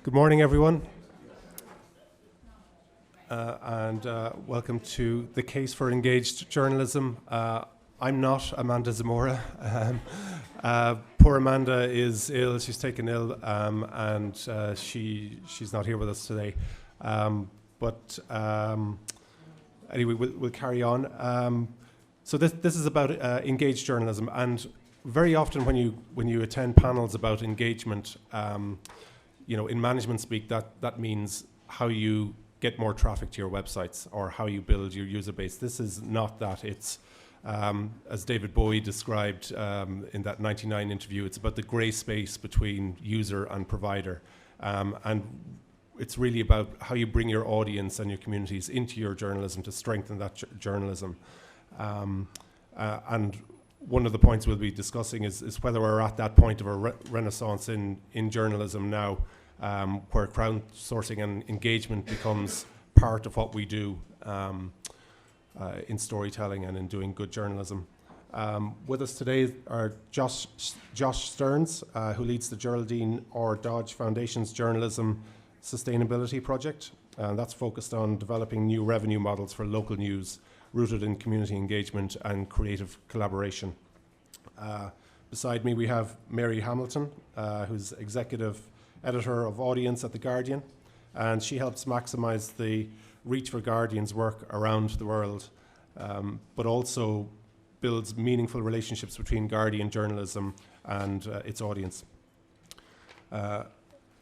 Good morning, everyone, and welcome to the Case for Engaged Journalism. I'm not Amanda Zamora. Poor Amanda is ill. She's taken ill, and she's not here with us today. Anyway, we'll carry on. So this is about engaged journalism, and very often when you attend panels about engagement, in management speak, that means how you get more traffic to your websites or how you build your user base. This is not that. It's, as David Bowie described in that 99 interview, it's about the grey space between user and provider. And it's really about how you bring your audience and your communities into your journalism to strengthen that journalism. And one of the points we'll be discussing is whether we're at that point of a renaissance in journalism now, where crowdsourcing and engagement becomes part of what we do in storytelling and in doing good journalism. With us today are Josh Stearns, who leads the Geraldine R. Dodge Foundation's Journalism Sustainability Project. That's focused on developing new revenue models for local news rooted in community engagement and creative collaboration. Beside me we have Mary Hamilton, who's executive editor of audience at The Guardian, and she helps maximize the reach for Guardian's work around the world, but also builds meaningful relationships between Guardian journalism and its audience.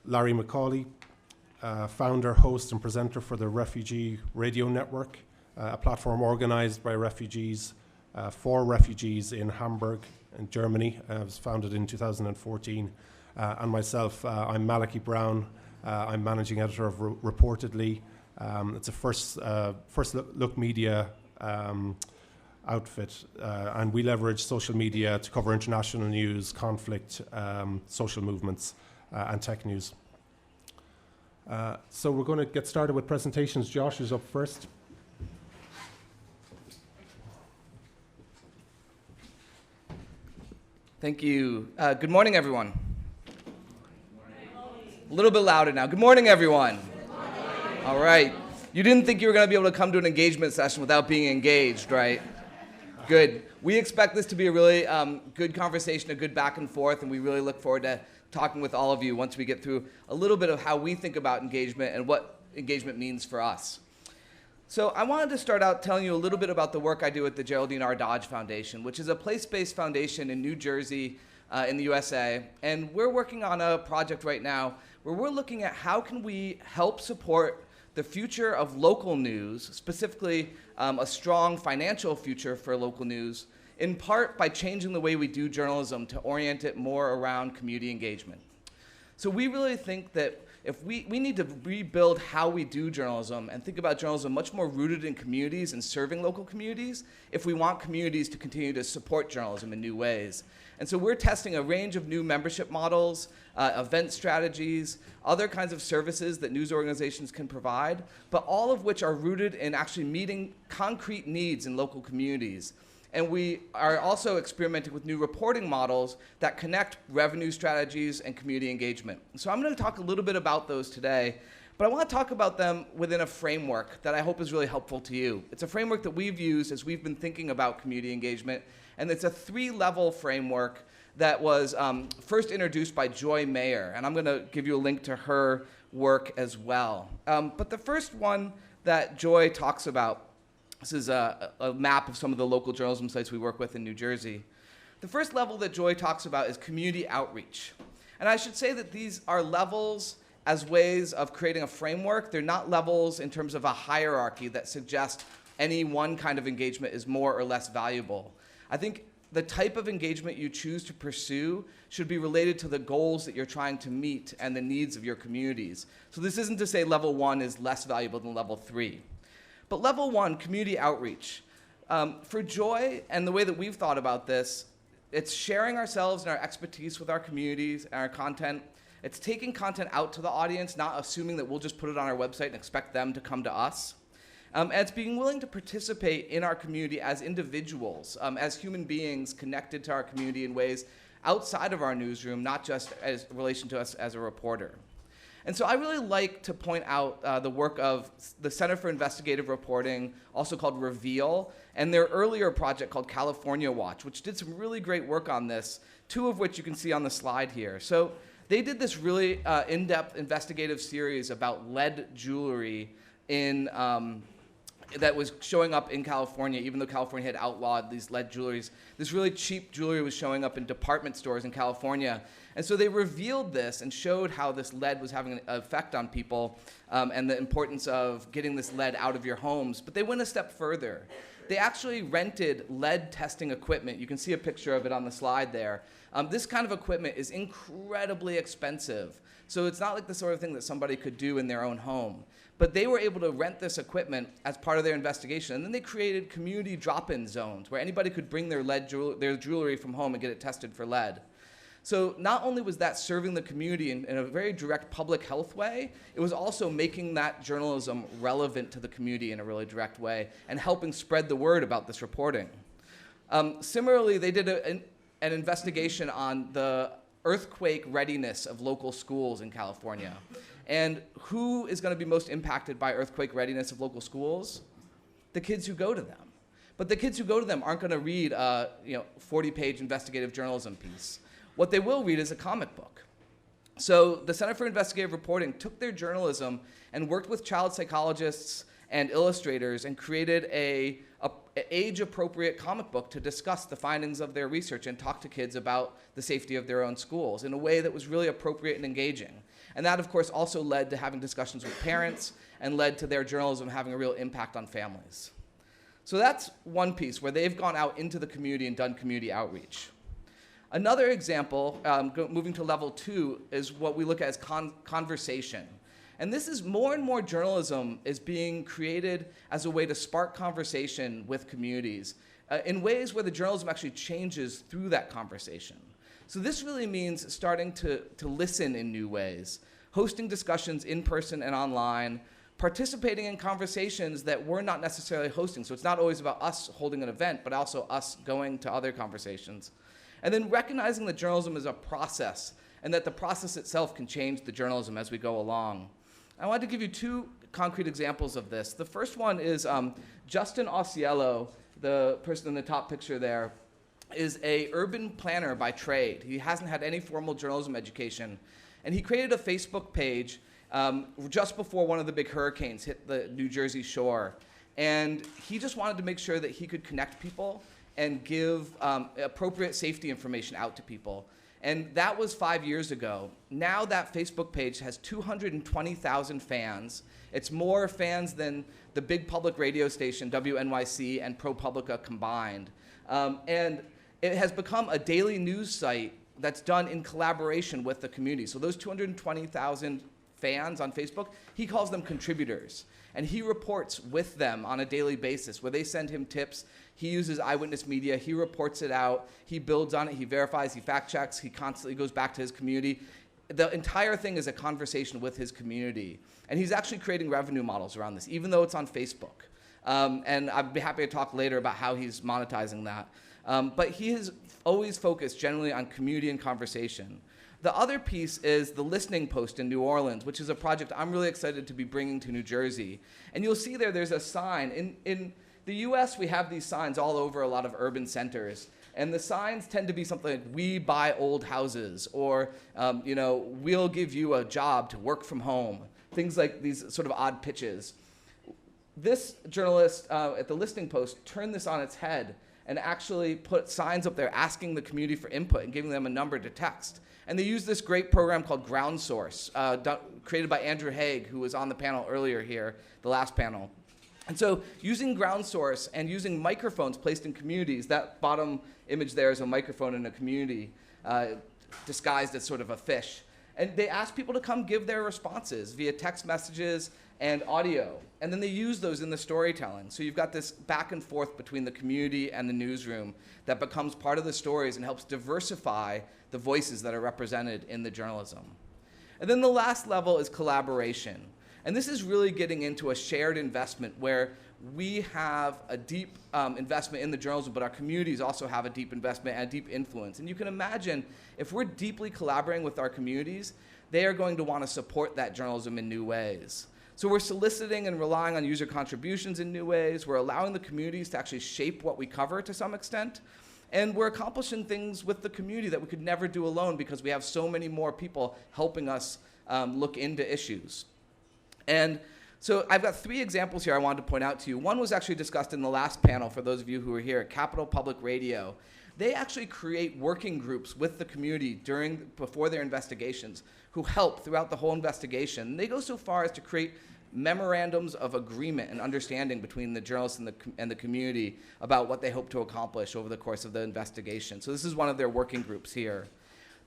Larry Macaulay, founder, host and presenter for the Refugee Radio Network, a platform organized by refugees for refugees in Hamburg in Germany. It was founded in 2014. And myself, I'm Malachy Browne. I'm managing editor of Reportedly. It's a first look media outfit, and we leverage social media to cover international news, conflict, social movements, and tech news. So we're going to get started with presentations. Josh is up first. Thank you. Good morning, everyone. A little bit louder now. Good morning, everyone. Good morning. All right. You didn't think you were going to be able to come to an engagement session without being engaged, right? Good. We expect this to be a really good conversation, a good back and forth, and we really look forward to talking with all of you once we get through a little bit of how we think about engagement and what engagement means for us. So I wanted to start out telling you a little bit about the work I do at the Geraldine R. Dodge Foundation, which is a place-based foundation in New Jersey in the USA. And we're working on a project right now where we're looking at how can we help support the future of local news, specifically a strong financial future for local news, in part by changing the way we do journalism to orient it more around community engagement. So we really think that if we need to rebuild how we do journalism and think about journalism much more rooted in communities and serving local communities if we want communities to continue to support journalism in new ways. And so we're testing a range of new membership models, event strategies, other kinds of services that news organizations can provide, but all of which are rooted in actually meeting concrete needs in local communities. And we are also experimenting with new reporting models that connect revenue strategies and community engagement. So I'm going to talk a little bit about those today, but I want to talk about them within a framework that I hope is really helpful to you. It's a framework that we've used as we've been thinking about community engagement, and it's a 3-level framework that was first introduced by Joy Mayer, and I'm going to give you a link to her work as well. But the first one that Joy talks about, this is a map of some of the local journalism sites we work with in New Jersey. The first level that Joy talks about is community outreach. And I should say that these are levels as ways of creating a framework. They're not levels in terms of a hierarchy that suggest any one kind of engagement is more or less valuable. I think the type of engagement you choose to pursue should be related to the goals that you're trying to meet and the needs of your communities. So this isn't to say level 1 is less valuable than level 3. But level 1, community outreach. For Joy, and the way that we've thought about this, it's sharing ourselves and our expertise with our communities and our content. It's taking content out to the audience, not assuming that we'll just put it on our website and expect them to come to us. And it's being willing to participate in our community as individuals, as human beings connected to our community in ways outside of our newsroom, not just as relation to us as a reporter. And so I really like to point out the work of the Center for Investigative Reporting, also called Reveal, and their earlier project called California Watch, which did some really great work on this, two of which you can see on the slide here. So they did this really in-depth investigative series about lead jewelry that was showing up in California, even though California had outlawed these lead jewelries. This really cheap jewelry was showing up in department stores in California. And so they revealed this and showed how this lead was having an effect on people and the importance of getting this lead out of your homes. But they went a step further. They actually rented lead testing equipment. You can see a picture of it on the slide there. This kind of equipment is incredibly expensive. So it's not like the sort of thing that somebody could do in their own home. But they were able to rent this equipment as part of their investigation. And then they created community drop-in zones where anybody could bring their jewelry from home and get it tested for lead. So not only was that serving the community in a very direct public health way, it was also making that journalism relevant to the community in a really direct way and helping spread the word about this reporting. Similarly, they did an investigation on the earthquake readiness of local schools in California. And who is going to be most impacted by earthquake readiness of local schools? The kids who go to them. But the kids who go to them aren't going to read a 40-page investigative journalism piece. What they will read is a comic book. So the Center for Investigative Reporting took their journalism and worked with child psychologists and illustrators and created a age-appropriate comic book to discuss the findings of their research and talk to kids about the safety of their own schools in a way that was really appropriate and engaging. And that, of course, also led to having discussions with parents and led to their journalism having a real impact on families. So that's one piece where they've gone out into the community and done community outreach. Another example, moving to level 2, is what we look at as conversation. And this is more and more journalism is being created as a way to spark conversation with communities in ways where the journalism actually changes through that conversation. So this really means starting to listen in new ways, hosting discussions in person and online, participating in conversations that we're not necessarily hosting. So it's not always about us holding an event, but also us going to other conversations. And then recognizing that journalism is a process and that the process itself can change the journalism as we go along. I wanted to give you two concrete examples of this. The first one is Justin Auciello, the person in the top picture there, is an urban planner by trade. He hasn't had any formal journalism education. And he created a Facebook page just before one of the big hurricanes hit the New Jersey shore. And he just wanted to make sure that he could connect people and give appropriate safety information out to people. And that was 5 years ago. Now that Facebook page has 220,000 fans. It's more fans than the big public radio station, WNYC, and ProPublica combined. And it has become a daily news site that's done in collaboration with the community. So those 220,000 fans on Facebook, he calls them contributors. And he reports with them on a daily basis where they send him tips. He uses eyewitness media. He reports it out. He builds on it. He verifies. He fact checks. He constantly goes back to his community. The entire thing is a conversation with his community. And he's actually creating revenue models around this, even though it's on Facebook. And I'd be happy to talk later about how he's monetizing that. But he has always focused generally on community and conversation. The other piece is the Listening Post in New Orleans, which is a project I'm really excited to be bringing to New Jersey. And you'll see there's a sign. In the US, we have these signs all over a lot of urban centers. And the signs tend to be something like, we buy old houses, or we'll give you a job to work from home. Things like these sort of odd pitches. This journalist at the Listening Post turned this on its head and actually put signs up there asking the community for input and giving them a number to text. And they use this great program called Ground Source, created by Andrew Haig, who was on the panel earlier here, the last panel. And so using Ground Source and using microphones placed in communities, that bottom image there is a microphone in a community disguised as sort of a fish. And they ask people to come give their responses via text messages and audio. And then they use those in the storytelling. So you've got this back and forth between the community and the newsroom that becomes part of the stories and helps diversify the voices that are represented in the journalism. And then the last level is collaboration. And this is really getting into a shared investment where we have a deep investment in the journalism, but our communities also have a deep investment and a deep influence. And you can imagine if we're deeply collaborating with our communities, they are going to want to support that journalism in new ways. So we're soliciting and relying on user contributions in new ways. We're allowing the communities to actually shape what we cover to some extent. And we're accomplishing things with the community that we could never do alone because we have so many more people helping us look into issues. And so I've got 3 examples here I wanted to point out to you. One was actually discussed in the last panel for those of you who were here at Capital Public Radio. They actually create working groups with the community before their investigations who help throughout the whole investigation. And they go so far as to create memorandums of agreement and understanding between the journalists and the community about what they hope to accomplish over the course of the investigation. So this is one of their working groups here.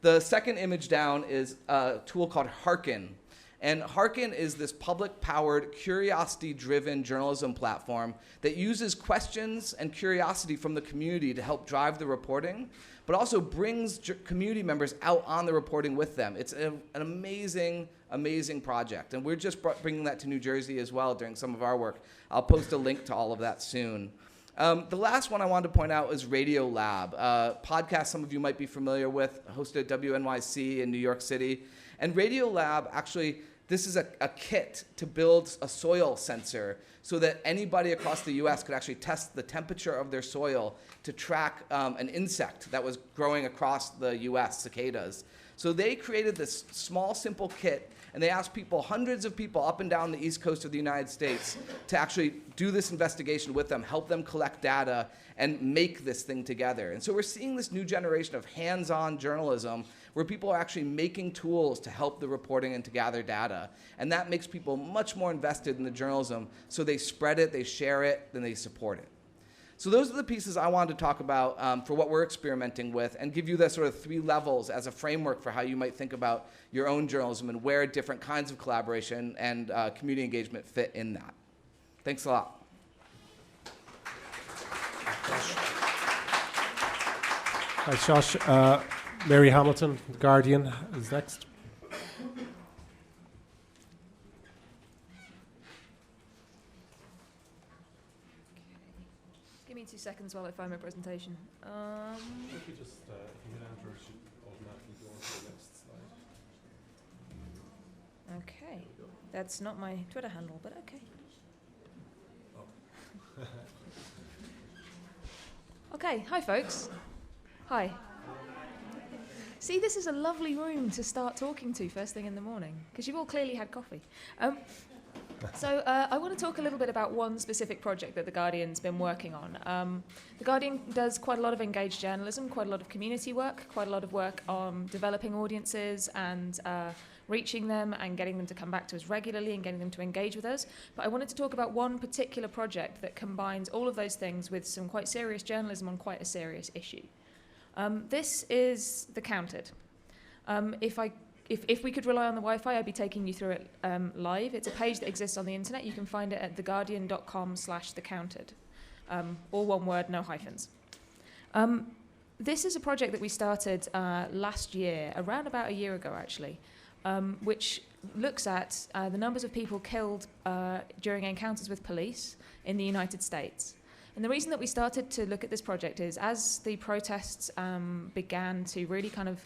The second image down is a tool called Hearken. And Hearken is this public-powered, curiosity-driven journalism platform that uses questions and curiosity from the community to help drive the reporting, but also brings community members out on the reporting with them. It's an amazing, amazing project. And we're just bringing that to New Jersey as well during some of our work. I'll post a link to all of that soon. The last one I wanted to point out is Radio Lab, a podcast some of you might be familiar with, hosted at WNYC in New York City. And Radio Lab actually, this is a kit to build a soil sensor so that anybody across the US could actually test the temperature of their soil to track an insect that was growing across the US, cicadas. So they created this small, simple kit, and they asked people, hundreds of people up and down the East Coast of the United States, to actually do this investigation with them, help them collect data, and make this thing together. And so we're seeing this new generation of hands-on journalism where people are actually making tools to help the reporting and to gather data. And that makes people much more invested in the journalism, so they spread it, they share it, then they support it. So those are the pieces I wanted to talk about for what we're experimenting with, and give you the sort of 3 levels as a framework for how you might think about your own journalism and where different kinds of collaboration and community engagement fit in that. Thanks a lot. Thanks, Josh. Mary Hamilton, The Guardian, is next. Give me 2 seconds while I find my presentation. If you just hit enter, it should automatically go on to the next slide. Okay, that's not my Twitter handle, but okay. Oh. Okay, hi folks. Hi. See, this is a lovely room to start talking to first thing in the morning, because you've all clearly had coffee. So I want to talk a little bit about one specific project that The Guardian's been working on. The Guardian does quite a lot of engaged journalism, quite a lot of community work, quite a lot of work on developing audiences and reaching them and getting them to come back to us regularly and getting them to engage with us. But I wanted to talk about one particular project that combines all of those things with some quite serious journalism on quite a serious issue. This is The Counted. If we could rely on the Wi-Fi, I'd be taking you through it live. It's a page that exists on the internet. You can find it at theguardian.com/thecounted. All one word, no hyphens. This is a project that we started last year, around about a year ago actually, which looks at the numbers of people killed during encounters with police in the United States. And the reason that we started to look at this project is as the protests began to really kind of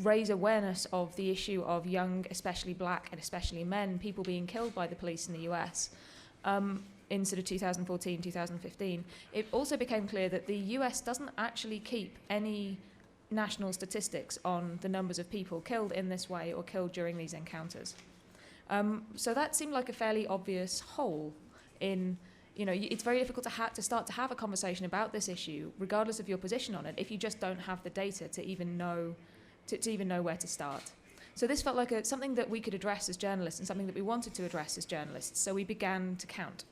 raise awareness of the issue of young, especially black and especially men, people being killed by the police in the US in sort of 2014, 2015, it also became clear that the US doesn't actually keep any national statistics on the numbers of people killed in this way or killed during these encounters. So that seemed like a fairly obvious hole in, you know, it's very difficult to start to have a conversation about this issue, regardless of your position on it, if you just don't have the data to even know where to start. So this felt like something that we could address as journalists and something that we wanted to address as journalists, so we began to count.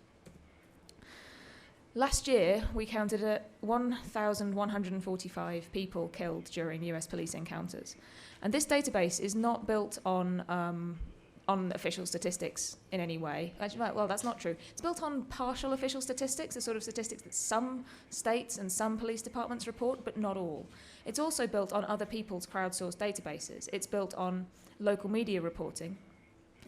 Last year, we counted 1,145 people killed during US police encounters. And this database is not built on official statistics in any way. Actually, well, that's not true. It's built on partial official statistics, the sort of statistics that some states and some police departments report, but not all. It's also built on other people's crowdsourced databases. It's built on local media reporting.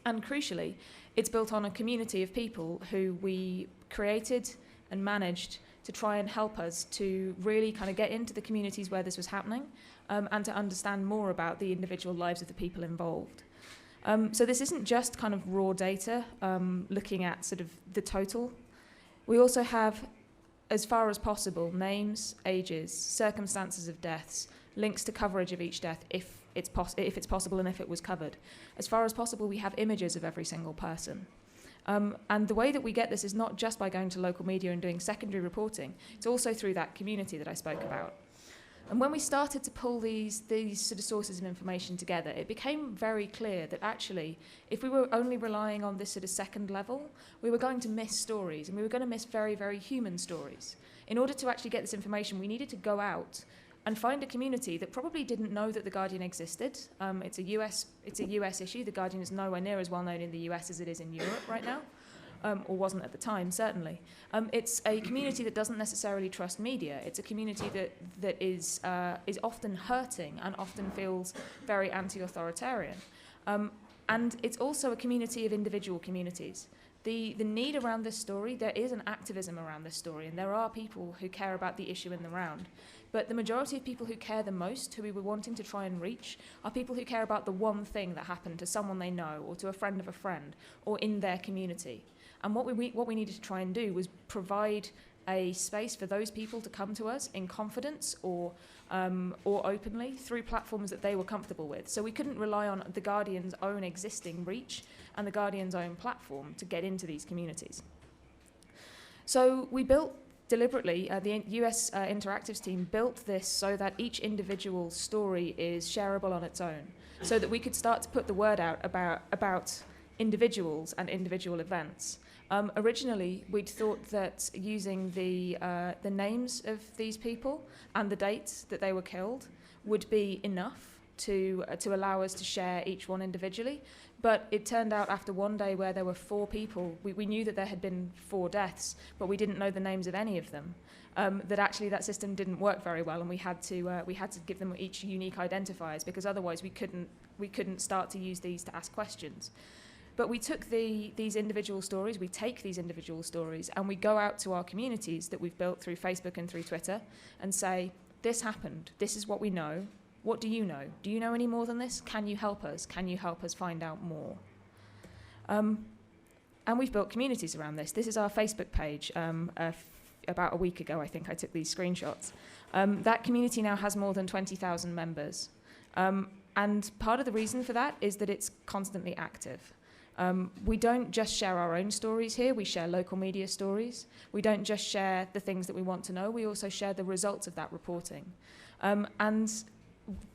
And crucially, it's built on a community of people who we created and managed to try and help us to really kind of get into the communities where this was happening, and to understand more about the individual lives of the people involved. So this isn't just kind of raw data, looking at sort of the total. We also have, as far as possible, names, ages, circumstances of deaths, links to coverage of each death if it's possible and if it was covered. As far as possible, we have images of every single person. And the way that we get this is not just by going to local media and doing secondary reporting, it's also through that community that I spoke about. And when we started to pull these sort of sources of information together, it became very clear that actually, if we were only relying on this sort of second level, we were going to miss stories, and we were going to miss very, very human stories. In order to actually get this information, we needed to go out and find a community that probably didn't know that The Guardian existed. It's a US issue. The Guardian is nowhere near as well known in the US as it is in Europe right now. Or wasn't at the time, certainly. It's a community that doesn't necessarily trust media. It's a community that is often hurting and often feels very anti-authoritarian. And it's also a community of individual communities. The need around this story, there is an activism around this story, and there are people who care about the issue in the round. But the majority of people who care the most, who we were wanting to try and reach, are people who care about the one thing that happened to someone they know, or to a friend of a friend, or in their community. And what we needed to try and do was provide a space for those people to come to us in confidence or openly through platforms that they were comfortable with. So we couldn't rely on The Guardian's own existing reach and The Guardian's own platform to get into these communities. So we built deliberately, the US Interactives team built this so that each individual story is shareable on its own, so that we could start to put the word out about individuals and individual events. Originally, we'd thought that using the names of these people and the dates that they were killed would be enough to allow us to share each one individually. But it turned out after one day where there were 4 people, we knew that there had been 4 deaths, but we didn't know the names of any of them. That actually that system didn't work very well, and we had to give them each unique identifiers, because otherwise we couldn't start to use these to ask questions. But we took these individual stories, we take these individual stories, and we go out to our communities that we've built through Facebook and through Twitter and say, this happened, this is what we know, what do you know? Do you know any more than this? Can you help us? Can you help us find out more? And we've built communities around this. This is our Facebook page. About a week ago, I think I took these screenshots. That community now has more than 20,000 members. And part of the reason for that is that it's constantly active. We don't just share our own stories here, we share local media stories. We don't just share the things that we want to know, we also share the results of that reporting. And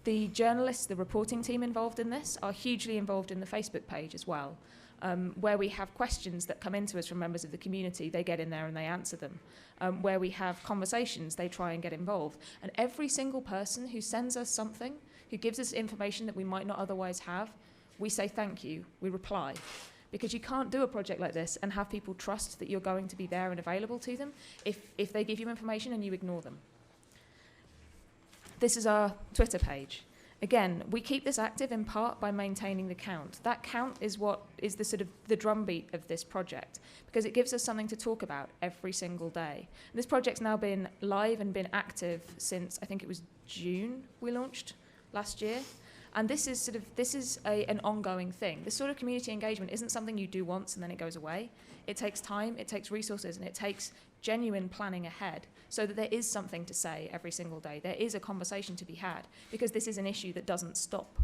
the journalists, the reporting team involved in this, are hugely involved in the Facebook page as well, where we have questions that come into us from members of the community, they get in there and they answer them. Where we have conversations, they try and get involved. And every single person who sends us something, who gives us information that we might not otherwise have, we say thank you, we reply. Because you can't do a project like this and have people trust that you're going to be there and available to them if they give you information and you ignore them. This is our Twitter page. Again, we keep this active in part by maintaining the count. That count is what is the sort of the drumbeat of this project, because it gives us something to talk about every single day. And this project's now been live and been active since, I think it was June we launched last year. And this is an ongoing thing. This sort of community engagement isn't something you do once and then it goes away. It takes time, it takes resources, and it takes genuine planning ahead so that there is something to say every single day. There is a conversation to be had, because this is an issue that doesn't stop.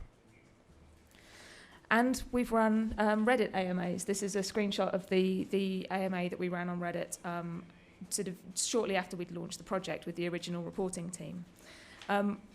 And we've run Reddit AMAs. This is a screenshot of the AMA that we ran on Reddit sort of shortly after we'd launched the project with the original reporting team.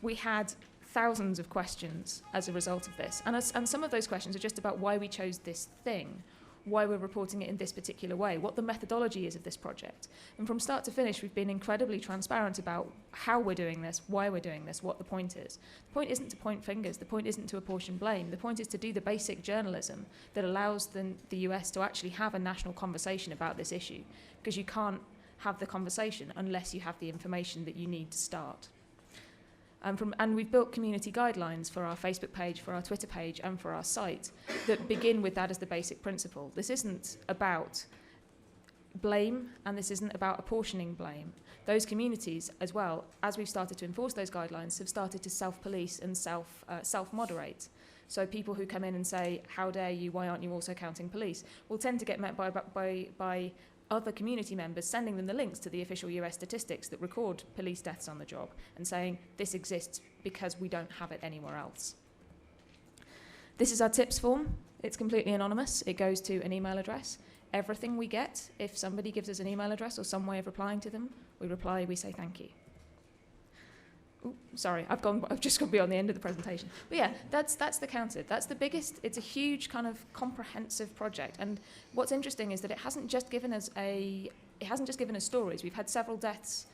We had thousands of questions as a result of this. And some of those questions are just about why we chose this thing, why we're reporting it in this particular way, what the methodology is of this project. And from start to finish, we've been incredibly transparent about how we're doing this, why we're doing this, what the point is. The point isn't to point fingers, the point isn't to apportion blame, the point is to do the basic journalism that allows the US to actually have a national conversation about this issue, because you can't have the conversation unless you have the information that you need to start. And we've built community guidelines for our Facebook page, for our Twitter page, and for our site that begin with that as the basic principle. This isn't about blame, and this isn't about apportioning blame. Those communities, as well, as we've started to enforce those guidelines, have started to self-police and self-moderate. So people who come in and say, how dare you, why aren't you also counting police, will tend to get met by other community members sending them the links to the official US statistics that record police deaths on the job and saying this exists because we don't have it anywhere else. This is our tips form. It's completely anonymous. It goes to an email address. Everything we get, if somebody gives us an email address or some way of replying to them, we reply, we say thank you. Ooh, sorry, I've just gone beyond the end of the presentation. But yeah, that's the Counted. That's the biggest. It's a huge kind of comprehensive project. And what's interesting is that it hasn't just given us stories. We've had several deaths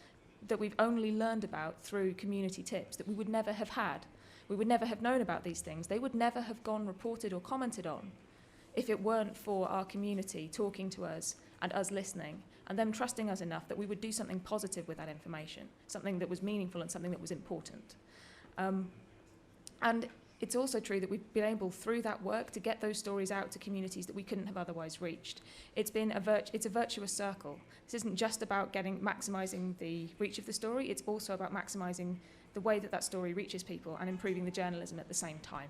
that we've only learned about through community tips that we would never have had. We would never have known about these things. They would never have gone reported or commented on if it weren't for our community talking to us and us listening and them trusting us enough that we would do something positive with that information, something that was meaningful and something that was important. And it's also true that we've been able, through that work, to get those stories out to communities that we couldn't have otherwise reached. It's a virtuous circle. This isn't just about maximising the reach of the story, it's also about maximising the way that story reaches people and improving the journalism at the same time.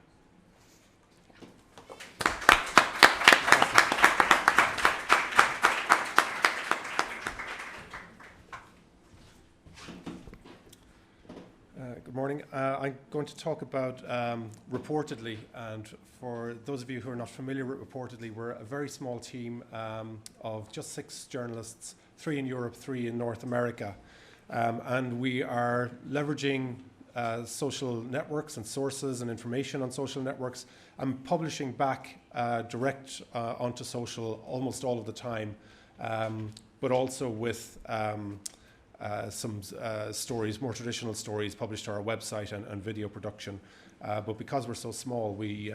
Good morning. I'm going to talk about Reportedly, and for those of you who are not familiar with Reportedly, we're a very small team of just 6 journalists, 3 in Europe, 3 in North America, and we are leveraging social networks and sources and information on social networks and publishing back direct onto social almost all of the time, but also with some stories, more traditional stories published to our website and video production. But because we're so small, we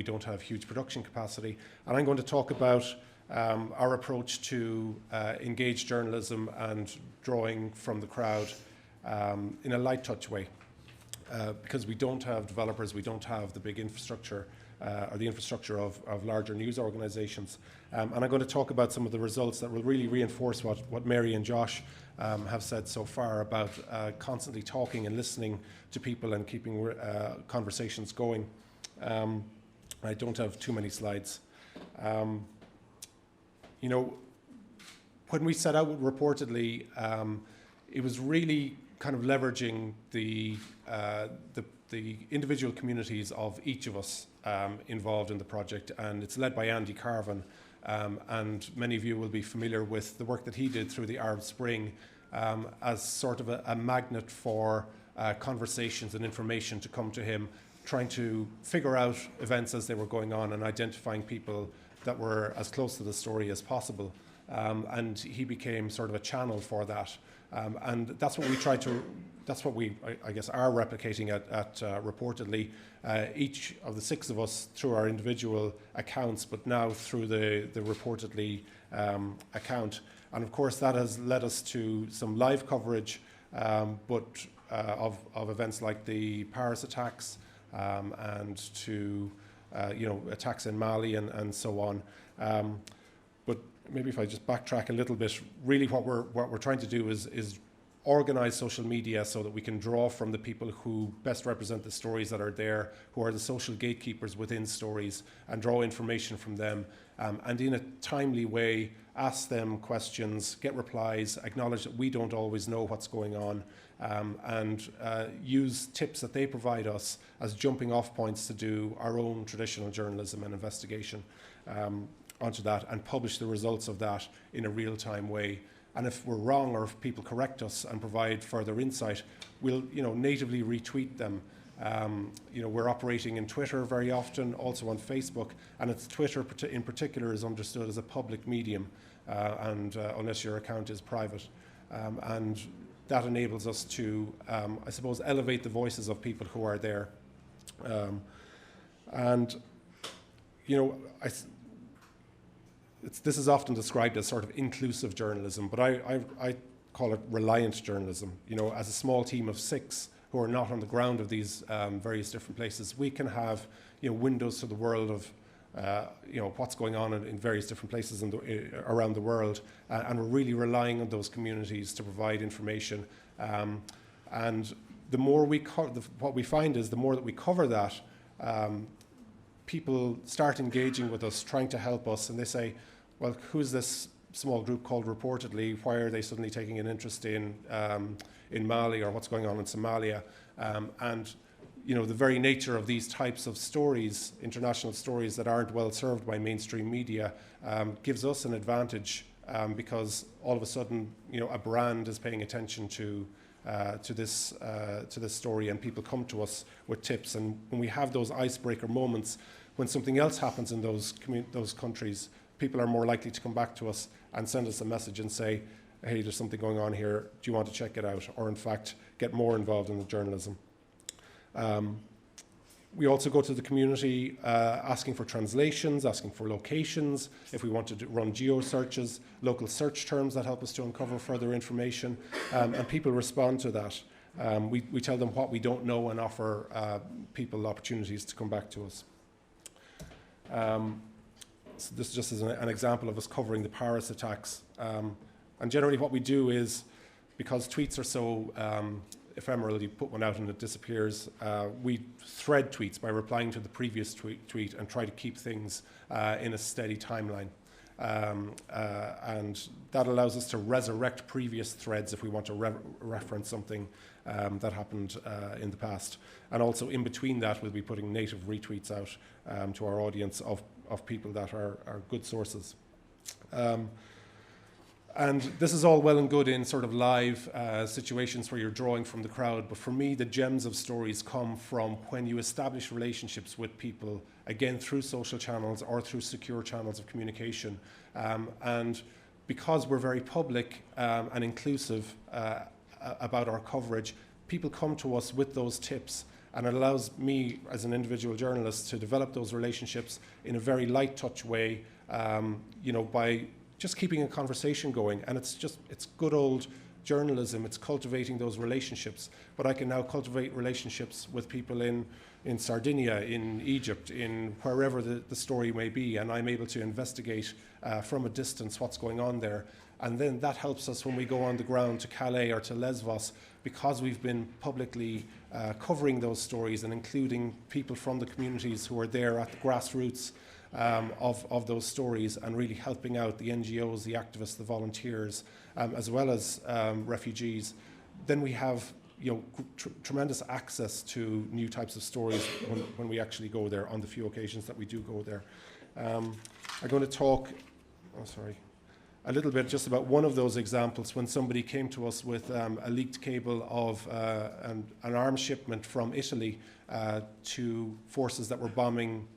don't have huge production capacity. And I'm going to talk about our approach to engaged journalism and drawing from the crowd in a light touch way. Because we don't have developers, we don't have the big infrastructure or the infrastructure of larger news organizations. And I'm going to talk about some of the results that will really reinforce what Mary and Josh have said so far about constantly talking and listening to people and keeping conversations going. I don't have too many slides. You know, when we set out with Reportedly, it was really kind of leveraging the individual communities of each of us involved in the project, and it's led by Andy Carvin, and many of you will be familiar with the work that he did through the Arab Spring as sort of a magnet for conversations and information to come to him, trying to figure out events as they were going on and identifying people that were as close to the story as possible. And he became sort of a channel for that. And that's what we I guess, are replicating at Reportedly. Each of the 6 of us through our individual accounts, but now through the Reportedly account. And of course, that has led us to some live coverage, but of events like the Paris attacks and to attacks in Mali and so on. But maybe if I just backtrack a little bit, really what we're trying to do is organize social media so that we can draw from the people who best represent the stories that are there, who are the social gatekeepers within stories, and draw information from them, and in a timely way ask them questions, get replies, acknowledge that we don't always know what's going on, and use tips that they provide us as jumping off points to do our own traditional journalism and investigation onto that, and publish the results of that in a real-time way. And if we're wrong, or if people correct us and provide further insight, we'll natively retweet them. We're operating in Twitter very often, also on Facebook, and it's Twitter in particular is understood as a public medium, and unless your account is private. And that enables us to, I suppose, elevate the voices of people who are there. This is often described as sort of inclusive journalism, but I call it reliant journalism. As a small team of 6 who are not on the ground of these various different places, we can have windows to the world what's going on in various different places around the world, and we're really relying on those communities to provide information. And the more what we find is the more that we cover that, people start engaging with us, trying to help us, and they say, well, who's this small group called Reportedly? Why are they suddenly taking an interest in Mali, or what's going on in Somalia? And the very nature of these types of stories, international stories that aren't well served by mainstream media, gives us an advantage, because all of a sudden, a brand is paying attention to this story, and people come to us with tips. And when we have those icebreaker moments, when something else happens in those countries, people are more likely to come back to us and send us a message and say, hey, there's something going on here, do you want to check it out? Or in fact, get more involved in the journalism. We also go to the community asking for translations, asking for locations, if we want to run geo searches, local search terms that help us to uncover further information, and people respond to that. We tell them what we don't know and offer people opportunities to come back to us. So this just is an example of us covering the Paris attacks. And generally what we do is, because tweets are so ephemeral, you put one out and it disappears, we thread tweets by replying to the previous tweet and try to keep things in a steady timeline. And that allows us to resurrect previous threads if we want to reference something that happened in the past. And also in between that, we'll be putting native retweets out to our audience of people that are good sources. And this is all well and good in sort of live situations where you're drawing from the crowd, but for me, the gems of stories come from when you establish relationships with people, again, through social channels or through secure channels of communication. And because we're very public and inclusive about our coverage, people come to us with those tips, and it allows me as an individual journalist to develop those relationships in a very light touch way, by just keeping a conversation going. And it's good old journalism. It's cultivating those relationships. But I can now cultivate relationships with people in Sardinia, in Egypt, in wherever the story may be, and I'm able to investigate from a distance what's going on there. And then that helps us when we go on the ground to Calais or to Lesvos, because we've been publicly covering those stories and including people from the communities who are there at the grassroots of those stories, and really helping out the NGOs, the activists, the volunteers, as well as refugees. Then we have tremendous access to new types of stories when we actually go there, on the few occasions that we do go there. I'm going to talk, a little bit just about one of those examples when somebody came to us with a leaked cable of an arms shipment from Italy to forces that were bombing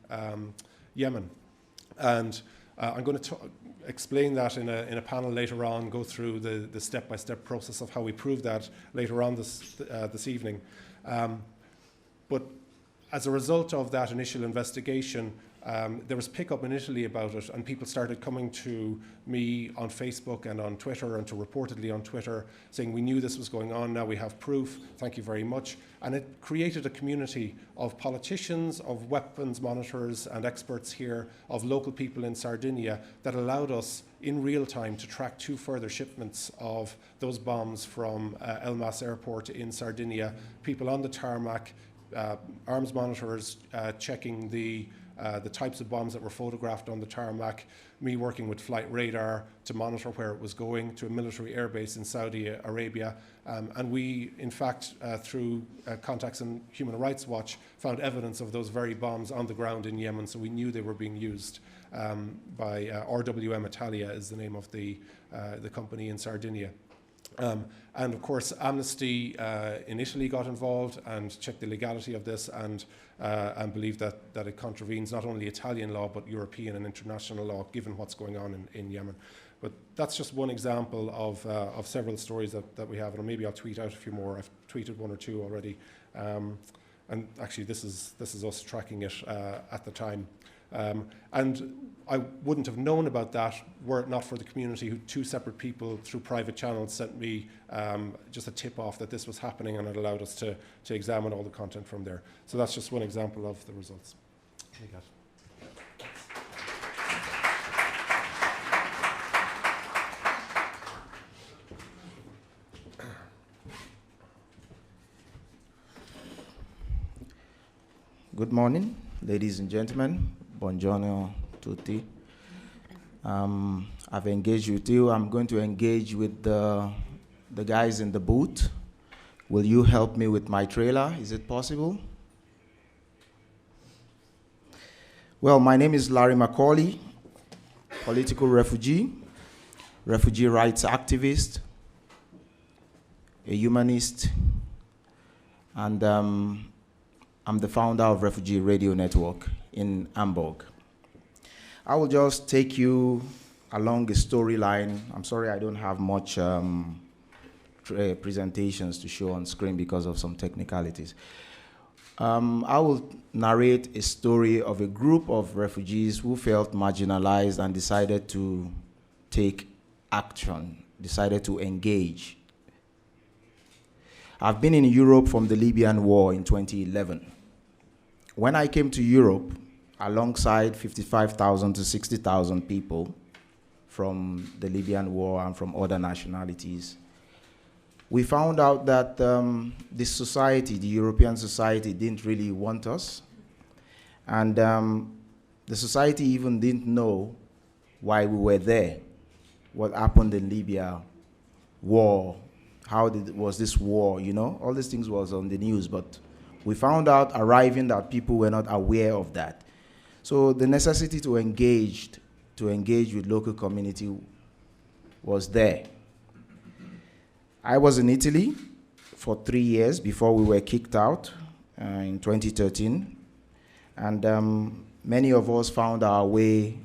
Yemen. And I'm going to explain that in a panel later on, go through the step-by-step process of how we prove that later on this evening. But as a result of that initial investigation, there was pickup in Italy about it, and people started coming to me on Facebook and on Twitter, and to Reportedly on Twitter, saying, we knew this was going on, now we have proof, thank you very much. And it created a community of politicians, of weapons monitors and experts here, of local people in Sardinia, that allowed us in real time to track 2 further shipments of those bombs from Elmas Airport in Sardinia, people on the tarmac, arms monitors checking the types of bombs that were photographed on the tarmac, me working with flight radar to monitor where it was going to a military airbase in Saudi Arabia. And we, in fact, through contacts in Human Rights Watch, found evidence of those very bombs on the ground in Yemen, so we knew they were being used by RWM Italia is the name of the company in Sardinia. And of course, Amnesty in Italy got involved and checked the legality of this, and believed that it contravenes not only Italian law but European and international law, given what's going on in Yemen. But that's just one example of several stories that we have, and maybe I'll tweet out a few more. I've tweeted 1 or 2 already, and actually this is us tracking it at the time. And I wouldn't have known about that were it not for the community, who 2 separate people through private channels sent me just a tip off that this was happening, and it allowed us to examine all the content from there. So that's just one example of the results. Good morning, ladies and gentlemen. Buongiorno tutti. I've engaged with you. I'm going to engage with the guys in the booth. Will you help me with my trailer? Is it possible? Well, my name is Larry Macaulay, political refugee rights activist, a humanist, and I'm the founder of Refugee Radio Network in Hamburg. I will just take you along a storyline. I'm sorry I don't have much presentations to show on screen because of some technicalities. I will narrate a story of a group of refugees who felt marginalized and decided to take action, decided to engage. I've been in Europe from the Libyan war in 2011. When I came to Europe, alongside 55,000 to 60,000 people from the Libyan war and from other nationalities, we found out that this society, the European society, didn't really want us. And the society even didn't know why we were there, what happened in Libya, war, was this war, you know? All these things was on the news, but we found out arriving that people were not aware of that. So the necessity to engage with local community was there. I was in Italy for 3 years before we were kicked out in 2013. And many of us found our way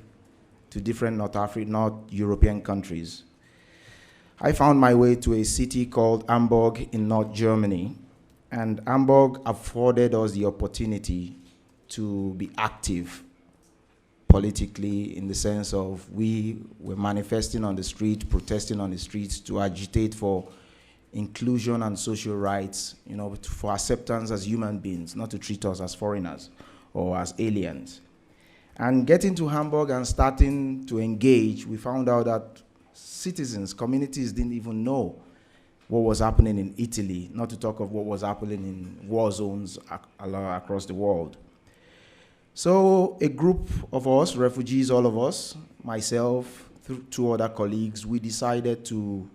to different North European countries. I found my way to a city called Hamburg in North Germany. And Hamburg afforded us the opportunity to be active politically, in the sense of we were manifesting on the street, protesting on the streets to agitate for inclusion and social rights, you know, for acceptance as human beings, not to treat us as foreigners or as aliens. And getting to Hamburg and starting to engage, we found out that citizens, communities didn't even know what was happening in Italy, not to talk of what was happening in war zones across the world. So a group of us, refugees, all of us, myself, two other colleagues, we decided to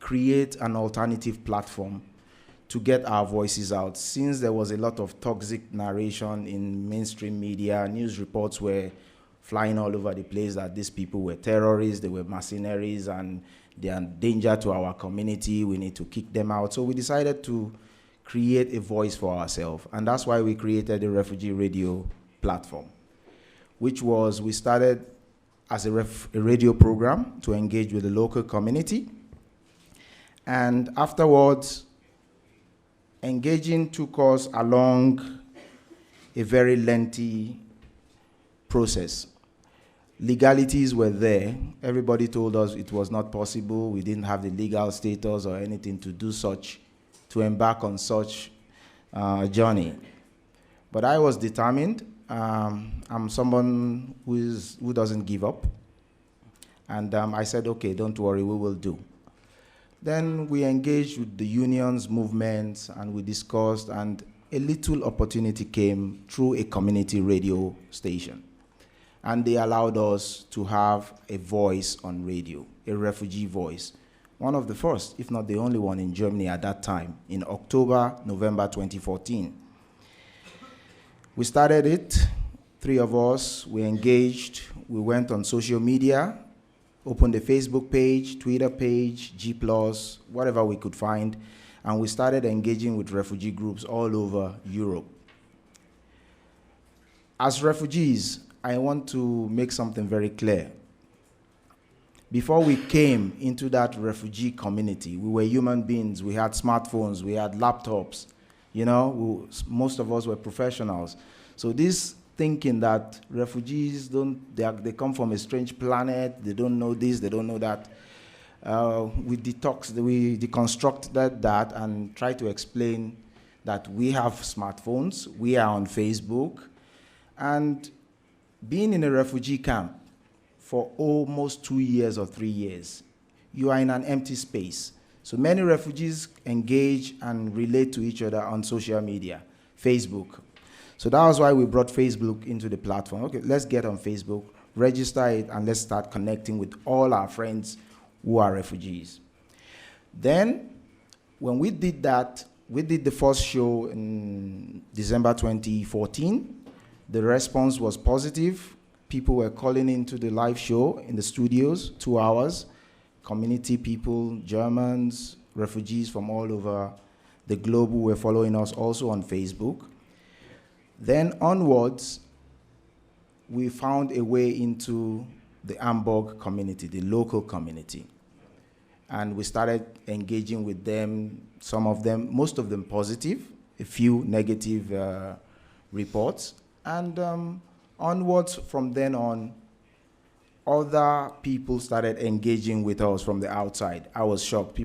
create an alternative platform to get our voices out. Since there was a lot of toxic narration in mainstream media, news reports were flying all over the place that these people were terrorists, they were mercenaries, and they are a danger to our community, we need to kick them out. So we decided to create a voice for ourselves, and that's why we created the Refugee Radio platform, which was, we started as a radio program to engage with the local community. And afterwards, engaging took us along a very lengthy process. Legalities were there. Everybody told us it was not possible. We didn't have the legal status or anything to do such, to embark on such journey. But I was determined. I'm someone who doesn't give up. And I said, okay, don't worry, we will do. Then we engaged with the unions, movements, and we discussed, and a little opportunity came through a community radio station. And they allowed us to have a voice on radio, a refugee voice. One of the first, if not the only one in Germany at that time, in November 2014. We started it, 3 of us, we engaged, we went on social media, opened a Facebook page, Twitter page, G+, whatever we could find, and we started engaging with refugee groups all over Europe. As refugees, I want to make something very clear. Before we came into that refugee community, we were human beings, we had smartphones, we had laptops, you know, most of us were professionals. So this thinking that refugees they come from a strange planet, they don't know this, they don't know that, we deconstructed that and tried to explain that we have smartphones, we are on Facebook, and being in a refugee camp for almost 2 years or 3 years, you are in an empty space. So many refugees engage and relate to each other on social media, Facebook. So that was why we brought Facebook into the platform. Okay, let's get on Facebook, register it, and let's start connecting with all our friends who are refugees. Then, when we did that, we did the first show in December 2014. The response was positive. People were calling into the live show in the studios, 2 hours. Community people, Germans, refugees from all over the globe who were following us also on Facebook. Then onwards, we found a way into the Hamburg community, the local community. And we started engaging with them, some of them, most of them positive, a few negative reports. And onwards from then on, other people started engaging with us from the outside. I was shocked.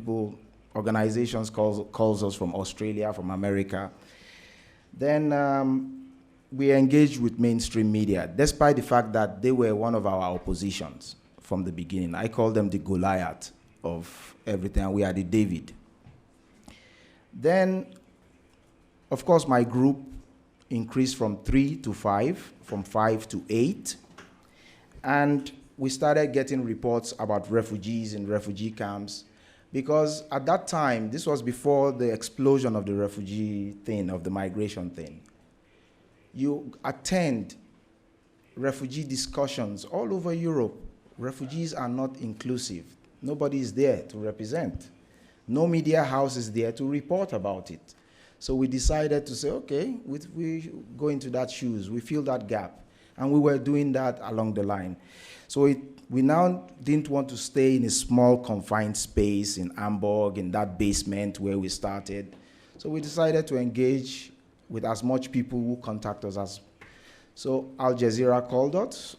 Organizations calls us from Australia, from America. Then we engaged with mainstream media, despite the fact that they were one of our oppositions from the beginning. I call them the Goliath of everything. We are the David. Then, of course, my group increased from 3 to 5, from 5 to 8. And we started getting reports about refugees in refugee camps, because at that time, this was before the explosion of the refugee thing, of the migration thing. You attend refugee discussions all over Europe. Refugees are not inclusive. Nobody is there to represent. No media house is there to report about it. So we decided to say, okay, we go into that shoes. We fill that gap. And we were doing that along the line. So we now didn't want to stay in a small confined space in Hamburg, in that basement where we started. So we decided to engage with as much people who contact us as. So Al Jazeera called us.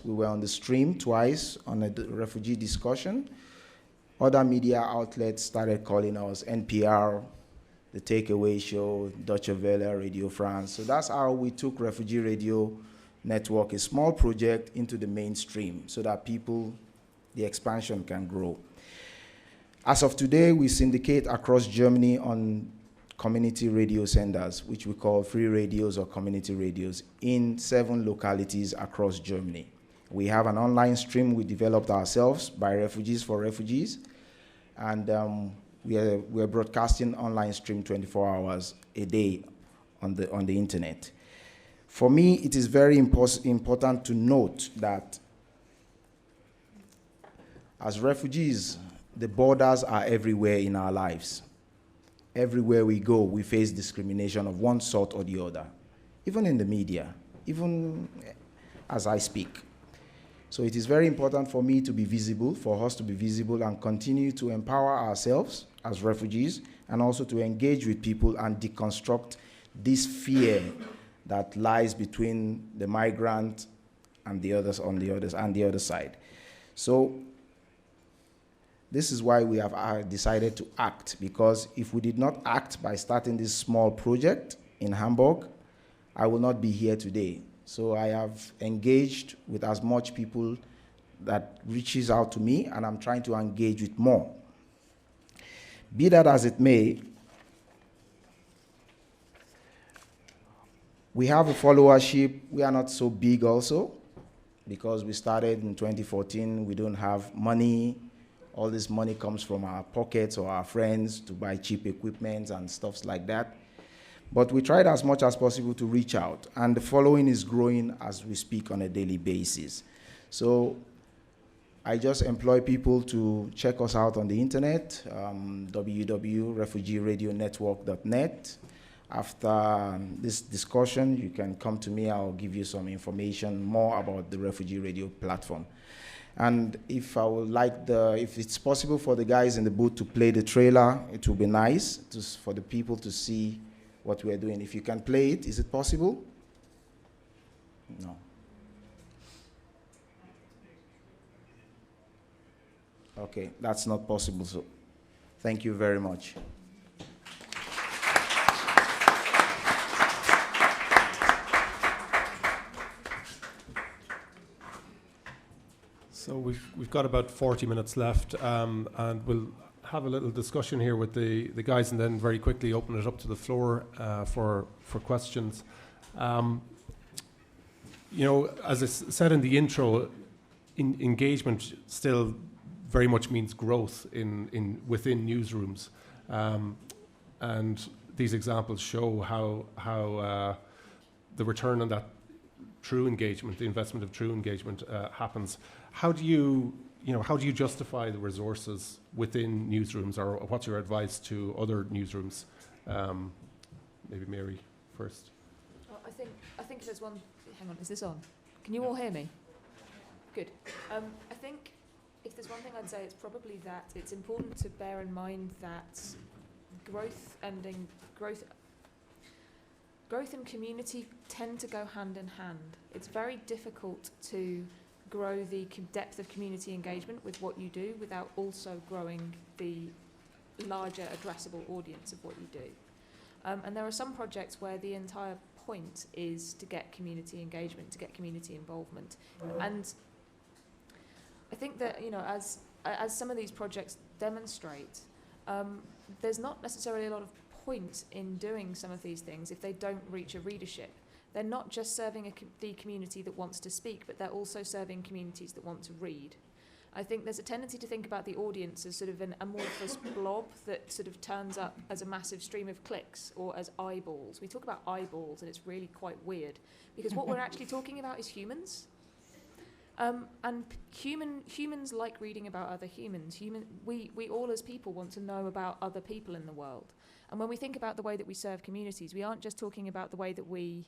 We were on the stream twice on a refugee discussion. Other media outlets started calling us, NPR, The Takeaway Show, Deutsche Welle, Radio France. So that's how we took Refugee Radio Network, a small project, into the mainstream so that the expansion can grow. As of today, we syndicate across Germany on community radio senders, which we call free radios or community radios, in 7 localities across Germany. We have an online stream we developed ourselves by Refugees for Refugees, and we are broadcasting online stream 24 hours a day on the internet. For me, it is very important to note that as refugees, the borders are everywhere in our lives. Everywhere we go, we face discrimination of one sort or the other, even in the media, even as I speak. So it is very important for me to be visible, for us to be visible and continue to empower ourselves as refugees, and also to engage with people and deconstruct this fear that lies between the migrant and the others on the other side. So this is why we have decided to act, because if we did not act by starting this small project in Hamburg, I will not be here today. So I have engaged with as much people that reaches out to me, and I'm trying to engage with more. Be that as it may, we have a followership. We are not so big also, because we started in 2014. We don't have money. All this money comes from our pockets or our friends to buy cheap equipment and stuff like that. But we tried as much as possible to reach out, and the following is growing as we speak on a daily basis. So I just employ people to check us out on the internet, www.refugeeradionetwork.net. After this discussion, you can come to me. I'll give you some information more about the Refugee Radio platform. And if it's possible for the guys in the booth to play the trailer, it will be nice for the people to see what we're doing. If you can play it, is it possible? No. Okay, that's not possible, so thank you very much. So we've got about 40 minutes left, and we'll have a little discussion here with the guys, and then very quickly open it up to the floor for questions. As I said in the intro, engagement still very much means growth within newsrooms, and these examples show how the return on that true engagement, the investment of true engagement, happens. How do you justify the resources within newsrooms, or what's your advice to other newsrooms? Maybe Mary first. Well, I think there's one. Hang on, is this on? Can you all hear me? Good. I think if there's one thing I'd say, it's probably that it's important to bear in mind that growth and community tend to go hand in hand. It's very difficult to grow the depth of community engagement with what you do without also growing the larger addressable audience of what you do. And there are some projects where the entire point is to get community engagement, to get community involvement. And I think that, as some of these projects demonstrate, there's not necessarily a lot of point in doing some of these things if they don't reach a readership. They're not just serving the community that wants to speak, but they're also serving communities that want to read. I think there's a tendency to think about the audience as sort of an amorphous blob that sort of turns up as a massive stream of clicks or as eyeballs. We talk about eyeballs, and it's really quite weird, because what we're actually talking about is humans. And humans like reading about other humans. We all as people want to know about other people in the world. And when we think about the way that we serve communities, we aren't just talking about the way that we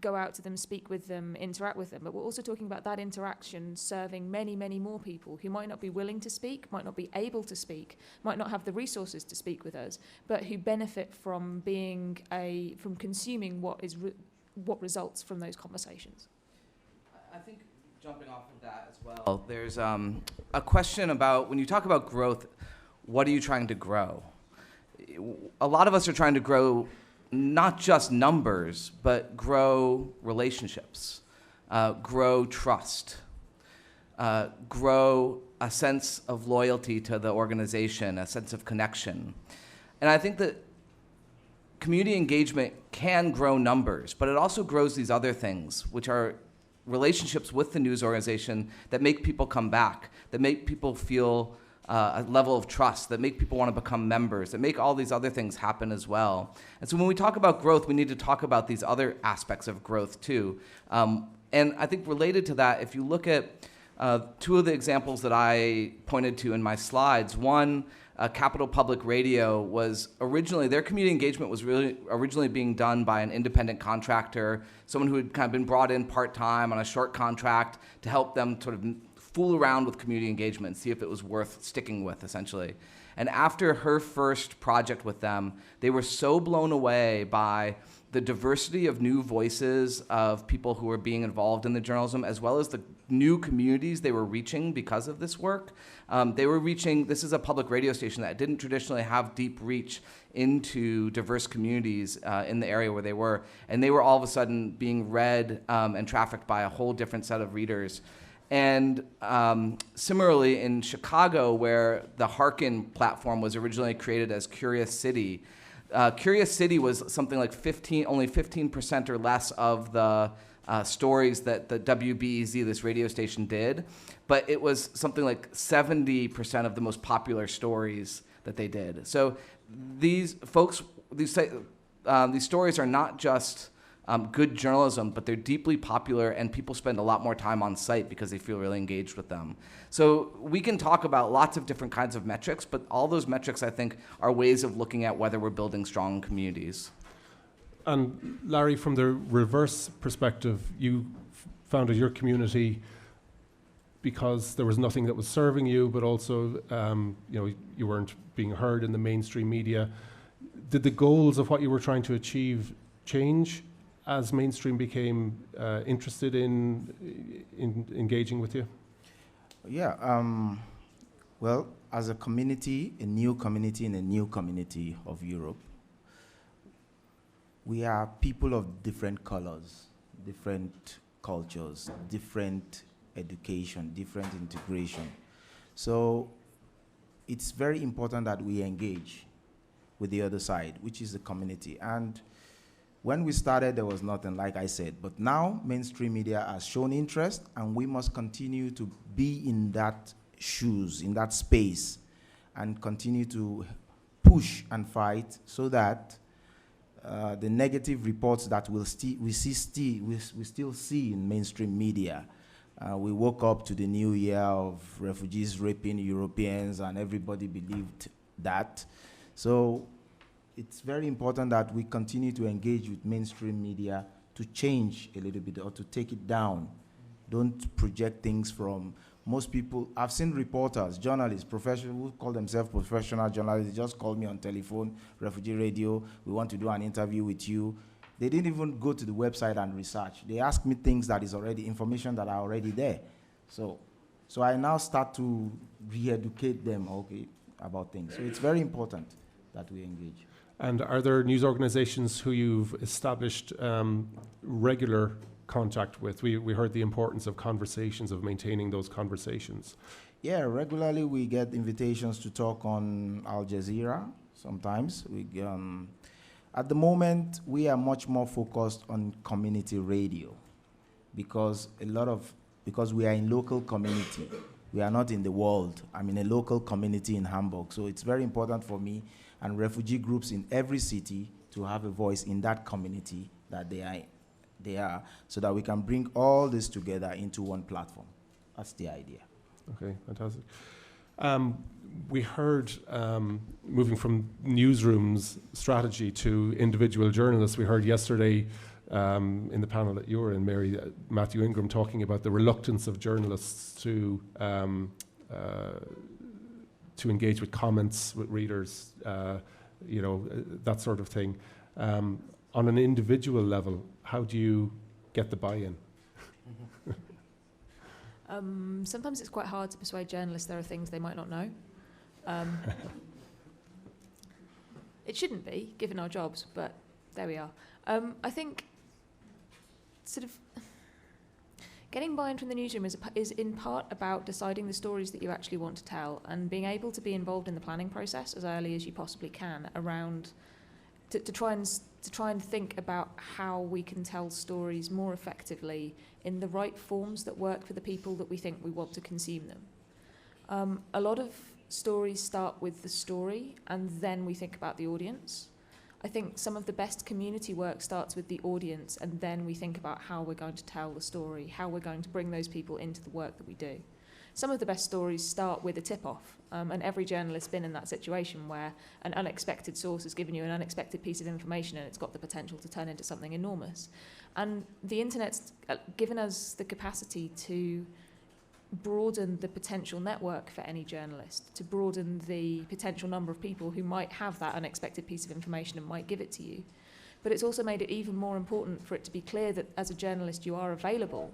go out to them, speak with them, interact with them, but we're also talking about that interaction serving many, many more people who might not be willing to speak, might not be able to speak, might not have the resources to speak with us, but who benefit from from consuming what results from those conversations. I think jumping off of that as well, there's a question about when you talk about growth, what are you trying to grow? A lot of us are trying to grow not just numbers, but grow relationships, grow trust, grow a sense of loyalty to the organization, a sense of connection. And I think that community engagement can grow numbers, but it also grows these other things, which are relationships with the news organization that make people come back, that make people feel a level of trust, that make people want to become members, that make all these other things happen as well. And so when we talk about growth, we need to talk about these other aspects of growth too. And I think related to that, if you look at two of the examples that I pointed to in my slides, one, Capital Public Radio was originally, their community engagement was really originally being done by an independent contractor, someone who had kind of been brought in part-time on a short contract to help them sort of fool around with community engagement, see if it was worth sticking with, essentially. And after her first project with them, they were so blown away by the diversity of new voices of people who were being involved in the journalism, as well as the new communities they were reaching because of this work. They were reaching, this is a public radio station that didn't traditionally have deep reach into diverse communities in the area where they were. And they were all of a sudden being read and trafficked by a whole different set of readers. And similarly in Chicago, where the Harkin platform was originally created as Curious City, Curious City was something like only 15% or less of the stories that the WBEZ, this radio station, did, but it was something like 70% of the most popular stories that they did. So these folks, these stories are not just good journalism, but they're deeply popular, and people spend a lot more time on site because they feel really engaged with them. So we can talk about lots of different kinds of metrics, but all those metrics, I think, are ways of looking at whether we're building strong communities. And Larry, from the reverse perspective, you founded your community because there was nothing that was serving you, but also you weren't being heard in the mainstream media. Did the goals of what you were trying to achieve change as mainstream became interested in engaging with you? Yeah, well, as a community, a new community in a new community of Europe, we are people of different colors, different cultures, different education, different integration. So it's very important that we engage with the other side, which is the community. And When we started, there was nothing, like I said. But now, mainstream media has shown interest, and we must continue to be in that shoes, in that space, and continue to push and fight so that the negative reports that we still see in mainstream media. We woke up to the new year of refugees raping Europeans, and everybody believed that. So it's very important that we continue to engage with mainstream media to change a little bit or to take it down. Don't project things from most people. I've seen reporters, journalists, professionals who call themselves professional journalists. They just called me on telephone, Refugee Radio, we want to do an interview with you. They didn't even go to the website and research. They asked me things that is already, information that are already there. So I now start to re-educate them, about things. So it's very important that we engage. And are there news organizations who you've established regular contact with? We heard the importance of conversations, of maintaining those conversations. Yeah, regularly we get invitations to talk on Al Jazeera sometimes. At the moment, we are much more focused on community radio because we are in local community. We are not in the world. I'm in a local community in Hamburg. So it's very important for me and refugee groups in every city to have a voice in that community that they are, so that we can bring all this together into one platform. That's the idea. Okay, fantastic. We heard, moving from newsrooms strategy to individual journalists, we heard yesterday in the panel that you were in, Mary, Matthew Ingram talking about the reluctance of journalists to engage with comments, with readers, that sort of thing. On an individual level, how do you get the buy-in? Sometimes it's quite hard to persuade journalists there are things they might not know. It shouldn't be, given our jobs, but there we are. I think sort of getting buy-in from the newsroom is in part about deciding the stories that you actually want to tell and being able to be involved in the planning process as early as you possibly can around to try and think about how we can tell stories more effectively in the right forms that work for the people that we think we want to consume them. A lot of stories start with the story and then we think about the audience. I think some of the best community work starts with the audience and then we think about how we're going to tell the story, how we're going to bring those people into the work that we do. Some of the best stories start with a tip-off, and every journalist's been in that situation where an unexpected source has given you an unexpected piece of information and it's got the potential to turn into something enormous. And the internet's given us the capacity to broaden the potential network for any journalist, to broaden the potential number of people who might have that unexpected piece of information and might give it to you. But it's also made it even more important for it to be clear that as a journalist you are available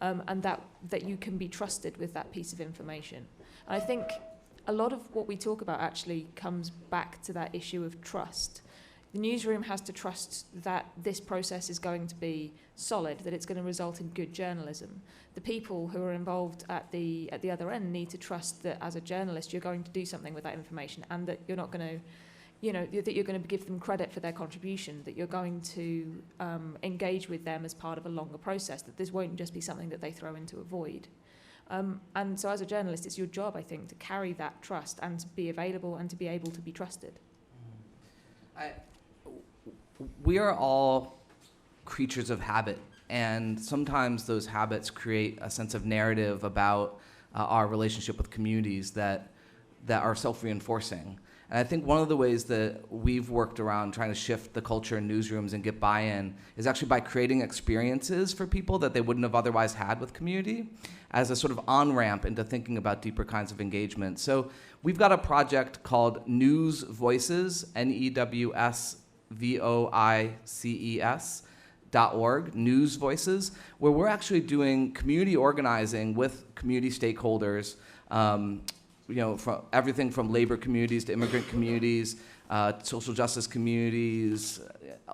and that you can be trusted with that piece of information. And I think a lot of what we talk about actually comes back to that issue of trust. The newsroom has to trust that this process is going to be solid, that it's going to result in good journalism. The people who are involved at the other end need to trust that as a journalist you're going to do something with that information and that you're not going to, that you're going to give them credit for their contribution, that you're going to engage with them as part of a longer process, that this won't just be something that they throw into a void. And so as a journalist, it's your job, I think, to carry that trust and to be available and to be able to be trusted. We are all creatures of habit, and sometimes those habits create a sense of narrative about our relationship with communities that are self-reinforcing. And I think one of the ways that we've worked around trying to shift the culture in newsrooms and get buy-in is actually by creating experiences for people that they wouldn't have otherwise had with community as a sort of on-ramp into thinking about deeper kinds of engagement. So we've got a project called News Voices, NEWSVOICES.org, News Voices, where we're actually doing community organizing with community stakeholders from everything from labor communities to immigrant communities, social justice communities,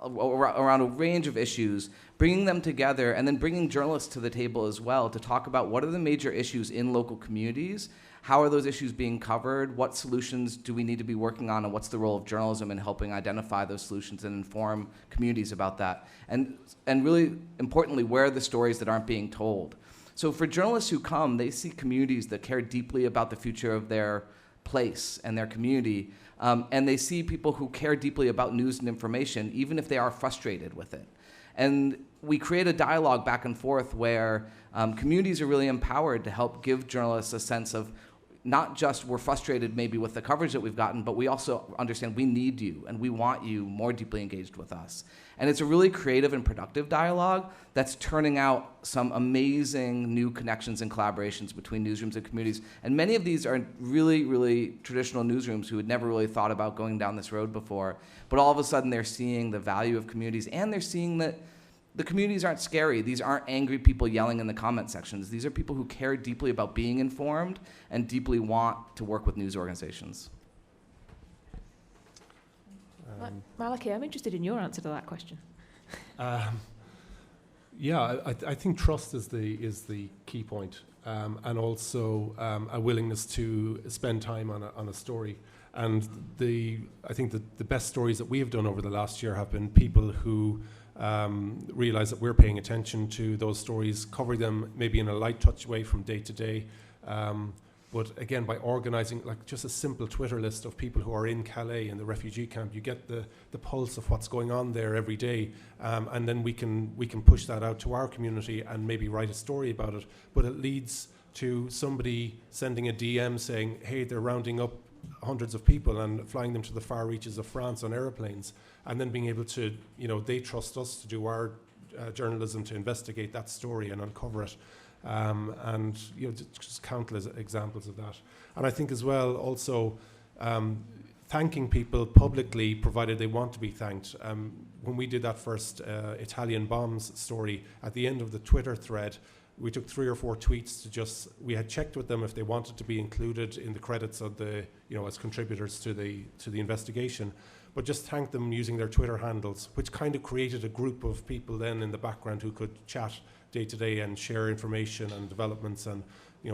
around a range of issues, bringing them together and then bringing journalists to the table as well to talk about what are the major issues in local communities, how are those issues being covered, what solutions do we need to be working on, and what's the role of journalism in helping identify those solutions and inform communities about that. And really importantly, where are the stories that aren't being told? So for journalists who come, they see communities that care deeply about the future of their place and their community, and they see people who care deeply about news and information, even if they are frustrated with it. And we create a dialogue back and forth where communities are really empowered to help give journalists a sense of not just we're frustrated maybe with the coverage that we've gotten, but we also understand we need you and we want you more deeply engaged with us. And it's a really creative and productive dialogue that's turning out some amazing new connections and collaborations between newsrooms and communities. And many of these are really, really traditional newsrooms who had never really thought about going down this road before. But all of a sudden they're seeing the value of communities, and they're seeing that the communities aren't scary. These aren't angry people yelling in the comment sections. These are people who care deeply about being informed and deeply want to work with news organizations. Malachy, I'm interested in your answer to that question. Yeah, I think trust is the key point, and also a willingness to spend time on a story. And I think that the best stories that we have done over the last year have been people who realize that we're paying attention to those stories, cover them maybe in a light touch way from day to day. But again, by organizing like just a simple Twitter list of people who are in Calais in the refugee camp, you get the pulse of what's going on there every day. And then we can push that out to our community and maybe write a story about it. But it leads to somebody sending a DM saying, hey, they're rounding up hundreds of people and flying them to the far reaches of France on airplanes, and then being able to, they trust us to do our journalism to investigate that story and uncover it. And just countless examples of that. And I think as well also thanking people publicly, provided they want to be thanked. When we did that first Italian bombs story, at the end of the Twitter thread, we took 3 or 4 tweets to we had checked with them if they wanted to be included in the credits of as contributors to the investigation, but just thanked them using their Twitter handles, which kind of created a group of people then in the background who could chat day to day and share information and developments. And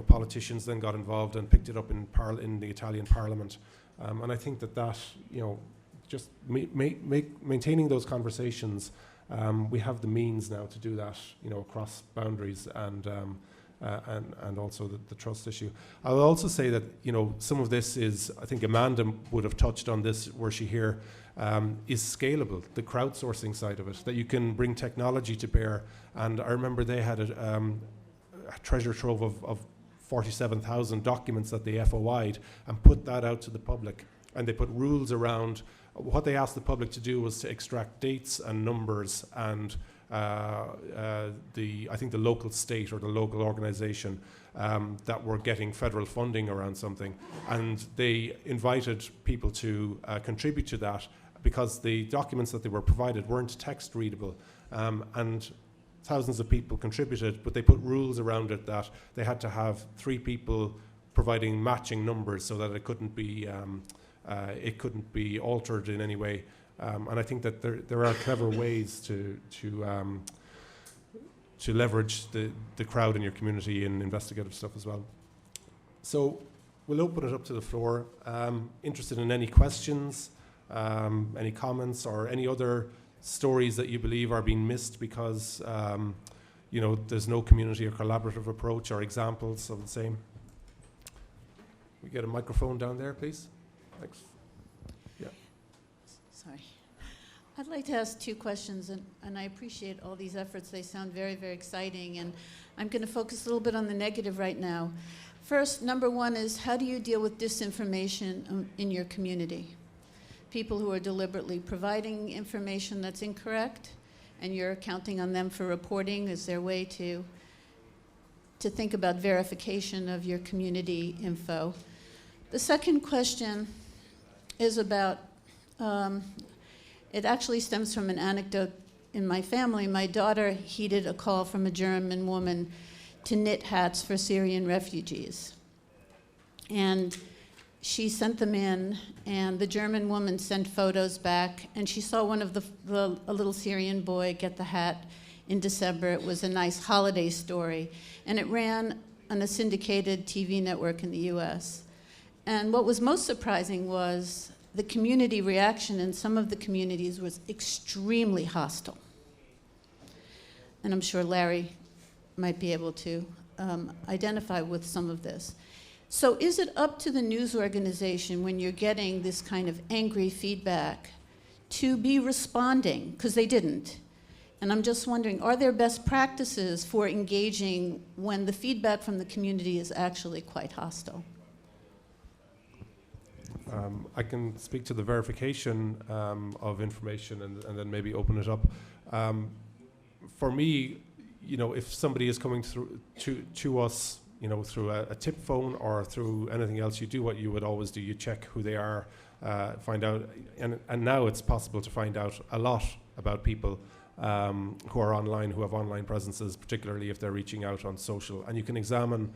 politicians then got involved and picked it up in the Italian Parliament. And I think that just maintaining those conversations. We have the means now to do that, across boundaries, and also the trust issue. I will also say that, some of this is, I think Amanda would have touched on this were she here, is scalable, the crowdsourcing side of it, that you can bring technology to bear. And I remember they had a treasure trove of 47,000 documents that they FOI'd and put that out to the public. And they put rules around. What they asked the public to do was to extract dates and numbers and I think the local state or the local organization that were getting federal funding around something. And they invited people to contribute to that because the documents that they were provided weren't text readable. And thousands of people contributed, but they put rules around it that they had to have 3 people providing matching numbers so that it couldn't be altered in any way, and I think that there are clever ways to leverage the crowd in your community in investigative stuff as well. So we'll open it up to the floor. Interested in any questions, any comments, or any other stories that you believe are being missed because there's no community or collaborative approach, or examples of the same. We get a microphone down there, please. Thanks. Yeah. Sorry. I'd like to ask 2 questions, and I appreciate all these efforts. They sound very, very exciting, and I'm going to focus a little bit on the negative right now. First, number 1 is, how do you deal with disinformation in your community? People who are deliberately providing information that's incorrect, and you're counting on them for reporting. Is there a way to think about verification of your community info? The second question is about, it actually stems from an anecdote in my family. My daughter heeded a call from a German woman to knit hats for Syrian refugees. And she sent them in, and the German woman sent photos back, and she saw one of a little Syrian boy get the hat in December. It was a nice holiday story, and it ran on a syndicated TV network in the US. And what was most surprising was the community reaction in some of the communities was extremely hostile. And I'm sure Larry might be able to identify with some of this. So is it up to the news organization, when you're getting this kind of angry feedback, to be responding? Because they didn't. And I'm just wondering, are there best practices for engaging when the feedback from the community is actually quite hostile? I can speak to the verification of information and then maybe open it up. For me, if somebody is coming through to us, through a tip phone or through anything else, you do what you would always do. You check who they are, find out, and now it's possible to find out a lot about people who are online, who have online presences, particularly if they're reaching out on social. And you can examine,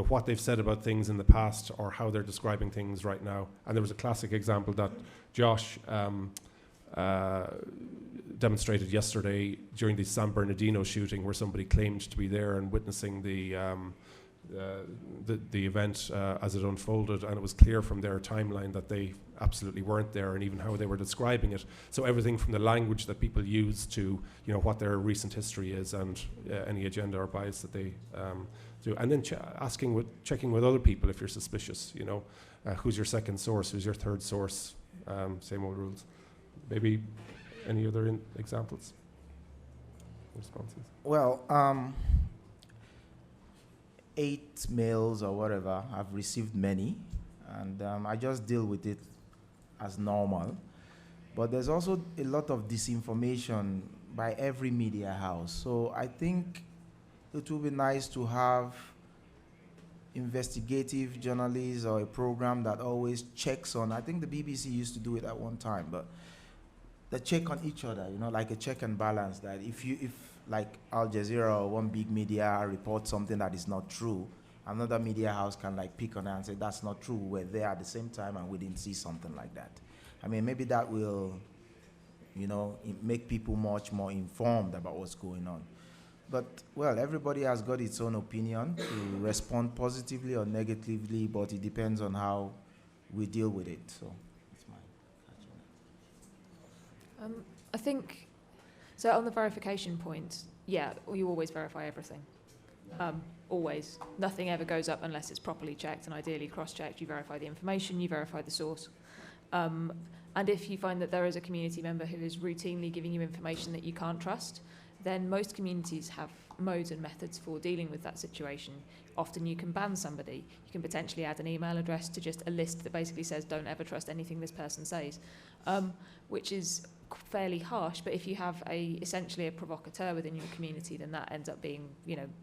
what they've said about things in the past or how they're describing things right now. And there was a classic example that Josh demonstrated yesterday during the San Bernardino shooting, where somebody claimed to be there and witnessing the event as it unfolded, and it was clear from their timeline that they absolutely weren't there, and even how they were describing it. So everything from the language that people use to what their recent history is, and any agenda or bias that they do, and then checking with other people if you're suspicious. Who's your second source? Who's your third source? Same old rules. Maybe any other examples? Responses? Well, 8 mails or whatever, I've received many, and I just deal with it as normal. But there's also a lot of disinformation by every media house. So I think it would be nice to have investigative journalists or a program that always checks on. I think the BBC used to do it at one time, but they check on each other, like a check and balance, that if like Al Jazeera or one big media reports something that is not true, another media house can pick on it and say, that's not true. We're there at the same time and we didn't see something like that. I mean, maybe that will, make people much more informed about what's going on. But, well, everybody has got its own opinion to respond positively or negatively, but it depends on how we deal with it. So that's my catch on it. I think, so on the verification point, yeah, you always verify everything. Always. Nothing ever goes up unless it's properly checked, and ideally cross-checked. You verify the information, you verify the source. And if you find that there is a community member who is routinely giving you information that you can't trust, then most communities have modes and methods for dealing with that situation. Often you can ban somebody. You can potentially add an email address to just a list that basically says, don't ever trust anything this person says, which is fairly harsh. But if you have essentially a provocateur within your community, then that ends up being,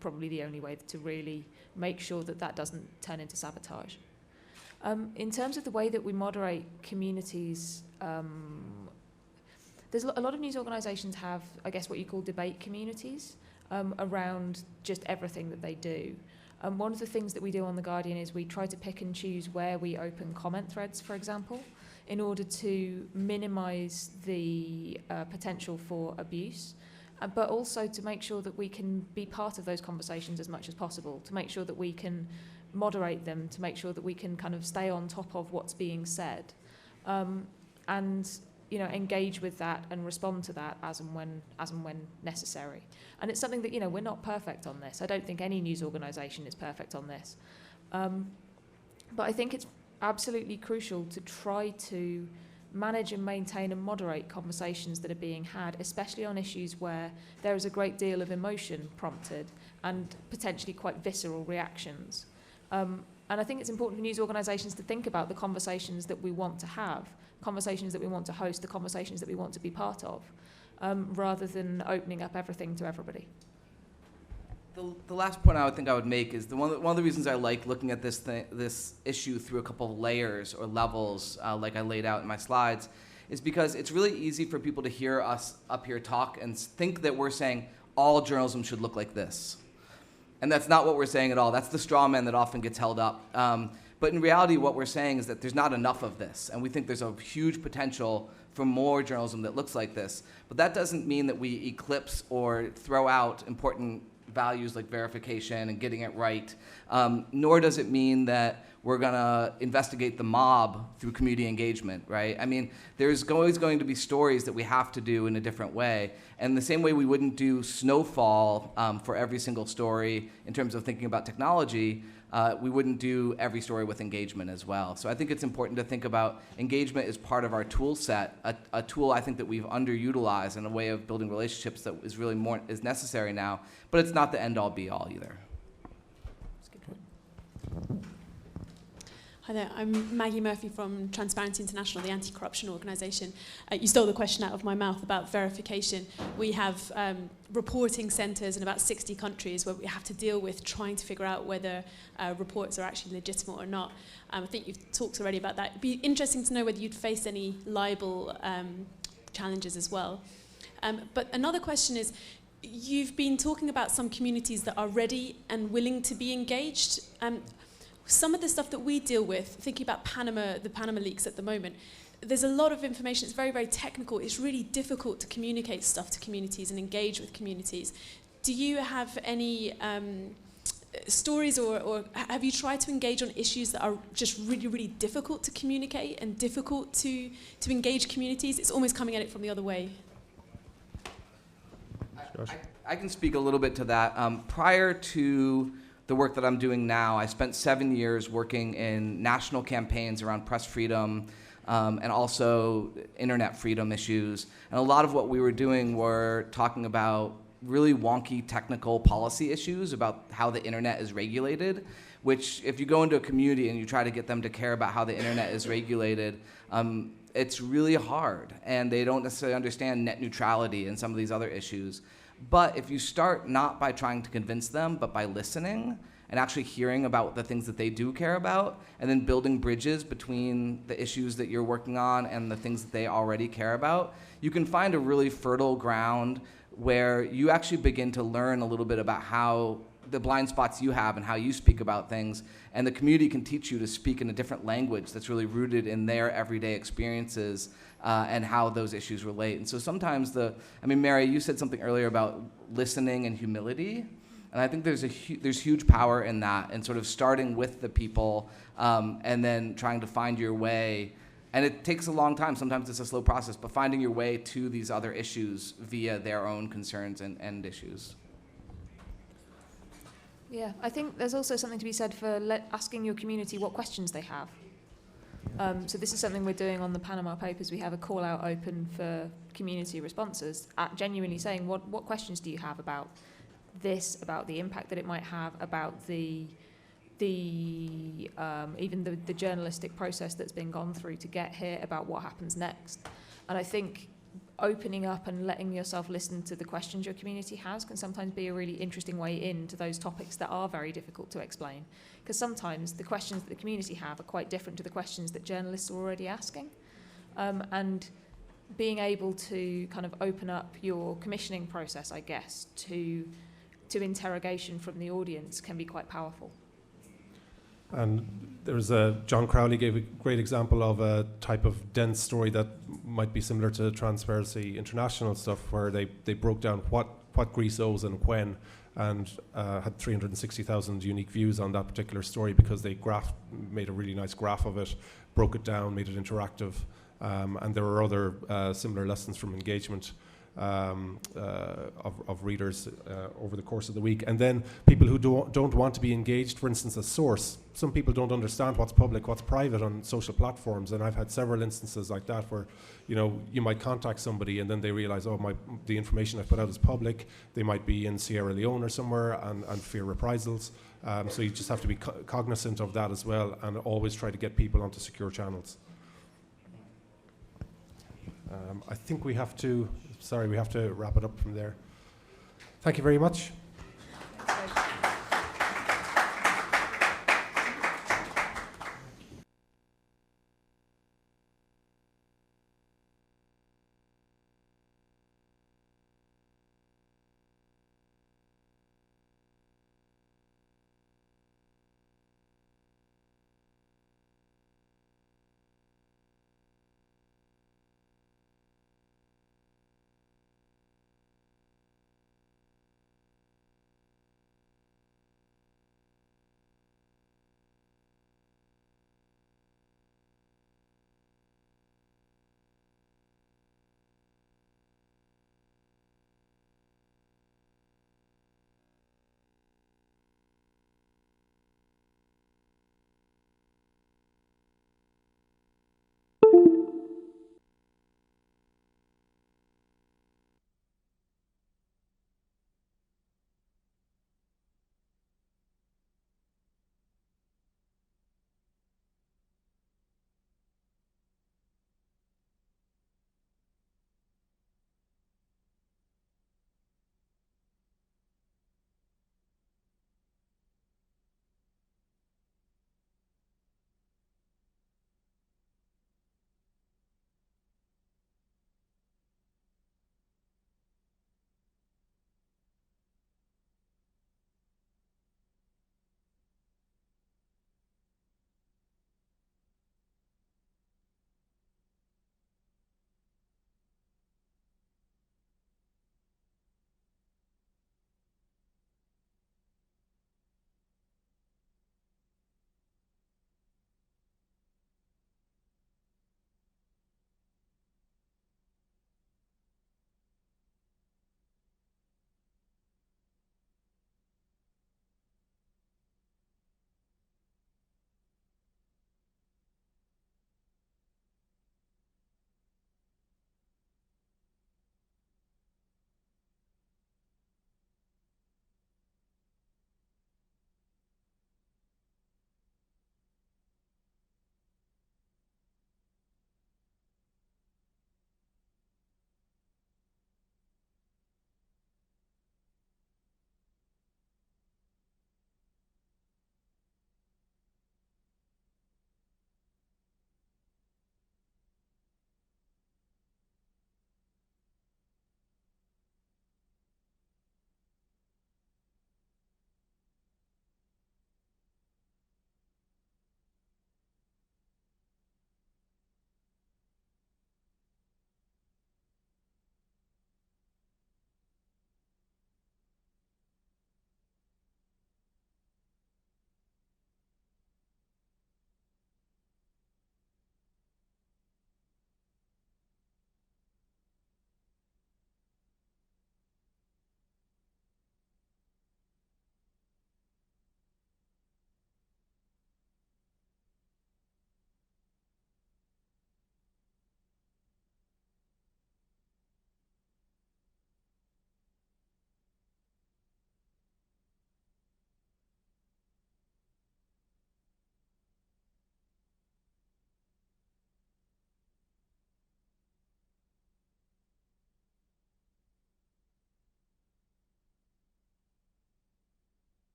probably the only way to really make sure that that doesn't turn into sabotage. In terms of the way that we moderate communities, there's a lot of news organisations have, I guess, what you call debate communities around just everything that they do. One of the things that we do on The Guardian is we try to pick and choose where we open comment threads, for example, in order to minimise the potential for abuse, but also to make sure that we can be part of those conversations as much as possible, to make sure that we can moderate them, to make sure that we can kind of stay on top of what's being said, and engage with that and respond to that as and when necessary. And it's something that we're not perfect on this. I don't think any news organisation is perfect on this, but I think it's absolutely crucial to try to manage and maintain and moderate conversations that are being had, especially on issues where there is a great deal of emotion prompted and potentially quite visceral reactions. And I think it's important for news organisations to think about the conversations that we want to have, conversations that we want to host, the conversations that we want to be part of, rather than opening up everything to everybody. The last point I would make is one of the reasons I like looking at this issue through a couple of layers or levels, like I laid out in my slides, is because it's really easy for people to hear us up here talk and think that we're saying all journalism should look like this. And that's not what we're saying at all. That's the straw man that often gets held up. But in reality, what we're saying is that there's not enough of this, and we think there's a huge potential for more journalism that looks like this. But that doesn't mean that we eclipse or throw out important values like verification and getting it right, nor does it mean that we're going to investigate the mob through community engagement, right? I mean, there's always going to be stories that we have to do in a different way. And the same way we wouldn't do snowfall for every single story in terms of thinking about technology, we wouldn't do every story with engagement as well. So I think it's important to think about engagement as part of our tool set, a tool I think that we've underutilized in a way of building relationships that is really is necessary now, but it's not the end-all be-all either. That's a good point. Hi there, I'm Maggie Murphy from Transparency International, the anti-corruption organisation. You stole the question out of my mouth about verification. We have reporting centres in about 60 countries where we have to deal with trying to figure out whether reports are actually legitimate or not. I think you've talked already about that. It'd be interesting to know whether you'd face any libel challenges as well. But another question is, you've been talking about some communities that are ready and willing to be engaged. Some of the stuff that we deal with, thinking about Panama, the Panama leaks at the moment, there's a lot of information. It's very, very technical. It's really difficult to communicate stuff to communities and engage with communities. Do you have any stories or have you tried to engage on issues that are just really, really difficult to communicate and difficult to engage communities? It's almost coming at it from the other way. I can speak a little bit to that. Prior to the work that I'm doing now, I spent 7 years working in national campaigns around press freedom and also internet freedom issues. And a lot of what we were doing were talking about really wonky technical policy issues about how the internet is regulated, which if you go into a community and you try to get them to care about how the internet is regulated, it's really hard. And they don't necessarily understand net neutrality and some of these other issues. But if you start not by trying to convince them, but by listening and actually hearing about the things that they do care about, and then building bridges between the issues that you're working on and the things that they already care about, you can find a really fertile ground where you actually begin to learn a little bit about how the blind spots you have and how you speak about things, and the community can teach you to speak in a different language that's really rooted in their everyday experiences and how those issues relate. And so sometimes Mary, you said something earlier about listening and humility, and I think there's huge power in that, and sort of starting with the people and then trying to find your way. And it takes a long time. Sometimes it's a slow process, but finding your way to these other issues via their own concerns and issues. Yeah, I think there's also something to be said for asking your community what questions they have. So this is something we're doing on the Panama Papers. We have a call out open for community responses, at genuinely saying what questions do you have about this, about the impact that it might have, about even the journalistic process that's been gone through to get here, about what happens next. And I think opening up and letting yourself listen to the questions your community has can sometimes be a really interesting way into those topics that are very difficult to explain. Because sometimes the questions that the community have are quite different to the questions that journalists are already asking. And being able to kind of open up your commissioning process, I guess, to interrogation from the audience can be quite powerful. And John Crowley gave a great example of a type of dense story that might be similar to Transparency International stuff, where they broke down what Greece owes and when, and had 360,000 unique views on that particular story because they made a really nice graph of it, broke it down, made it interactive, and there were other similar lessons from engagement of readers over the course of the week. And then people who don't want to be engaged, for instance, as source. Some people don't understand what's public, what's private on social platforms, and I've had several instances like that where, you might contact somebody and then they realize, the information I put out is public. They might be in Sierra Leone or somewhere and fear reprisals. So you just have to be cognizant of that as well, and always try to get people onto secure channels. I think we have to wrap it up from there. Thank you very much.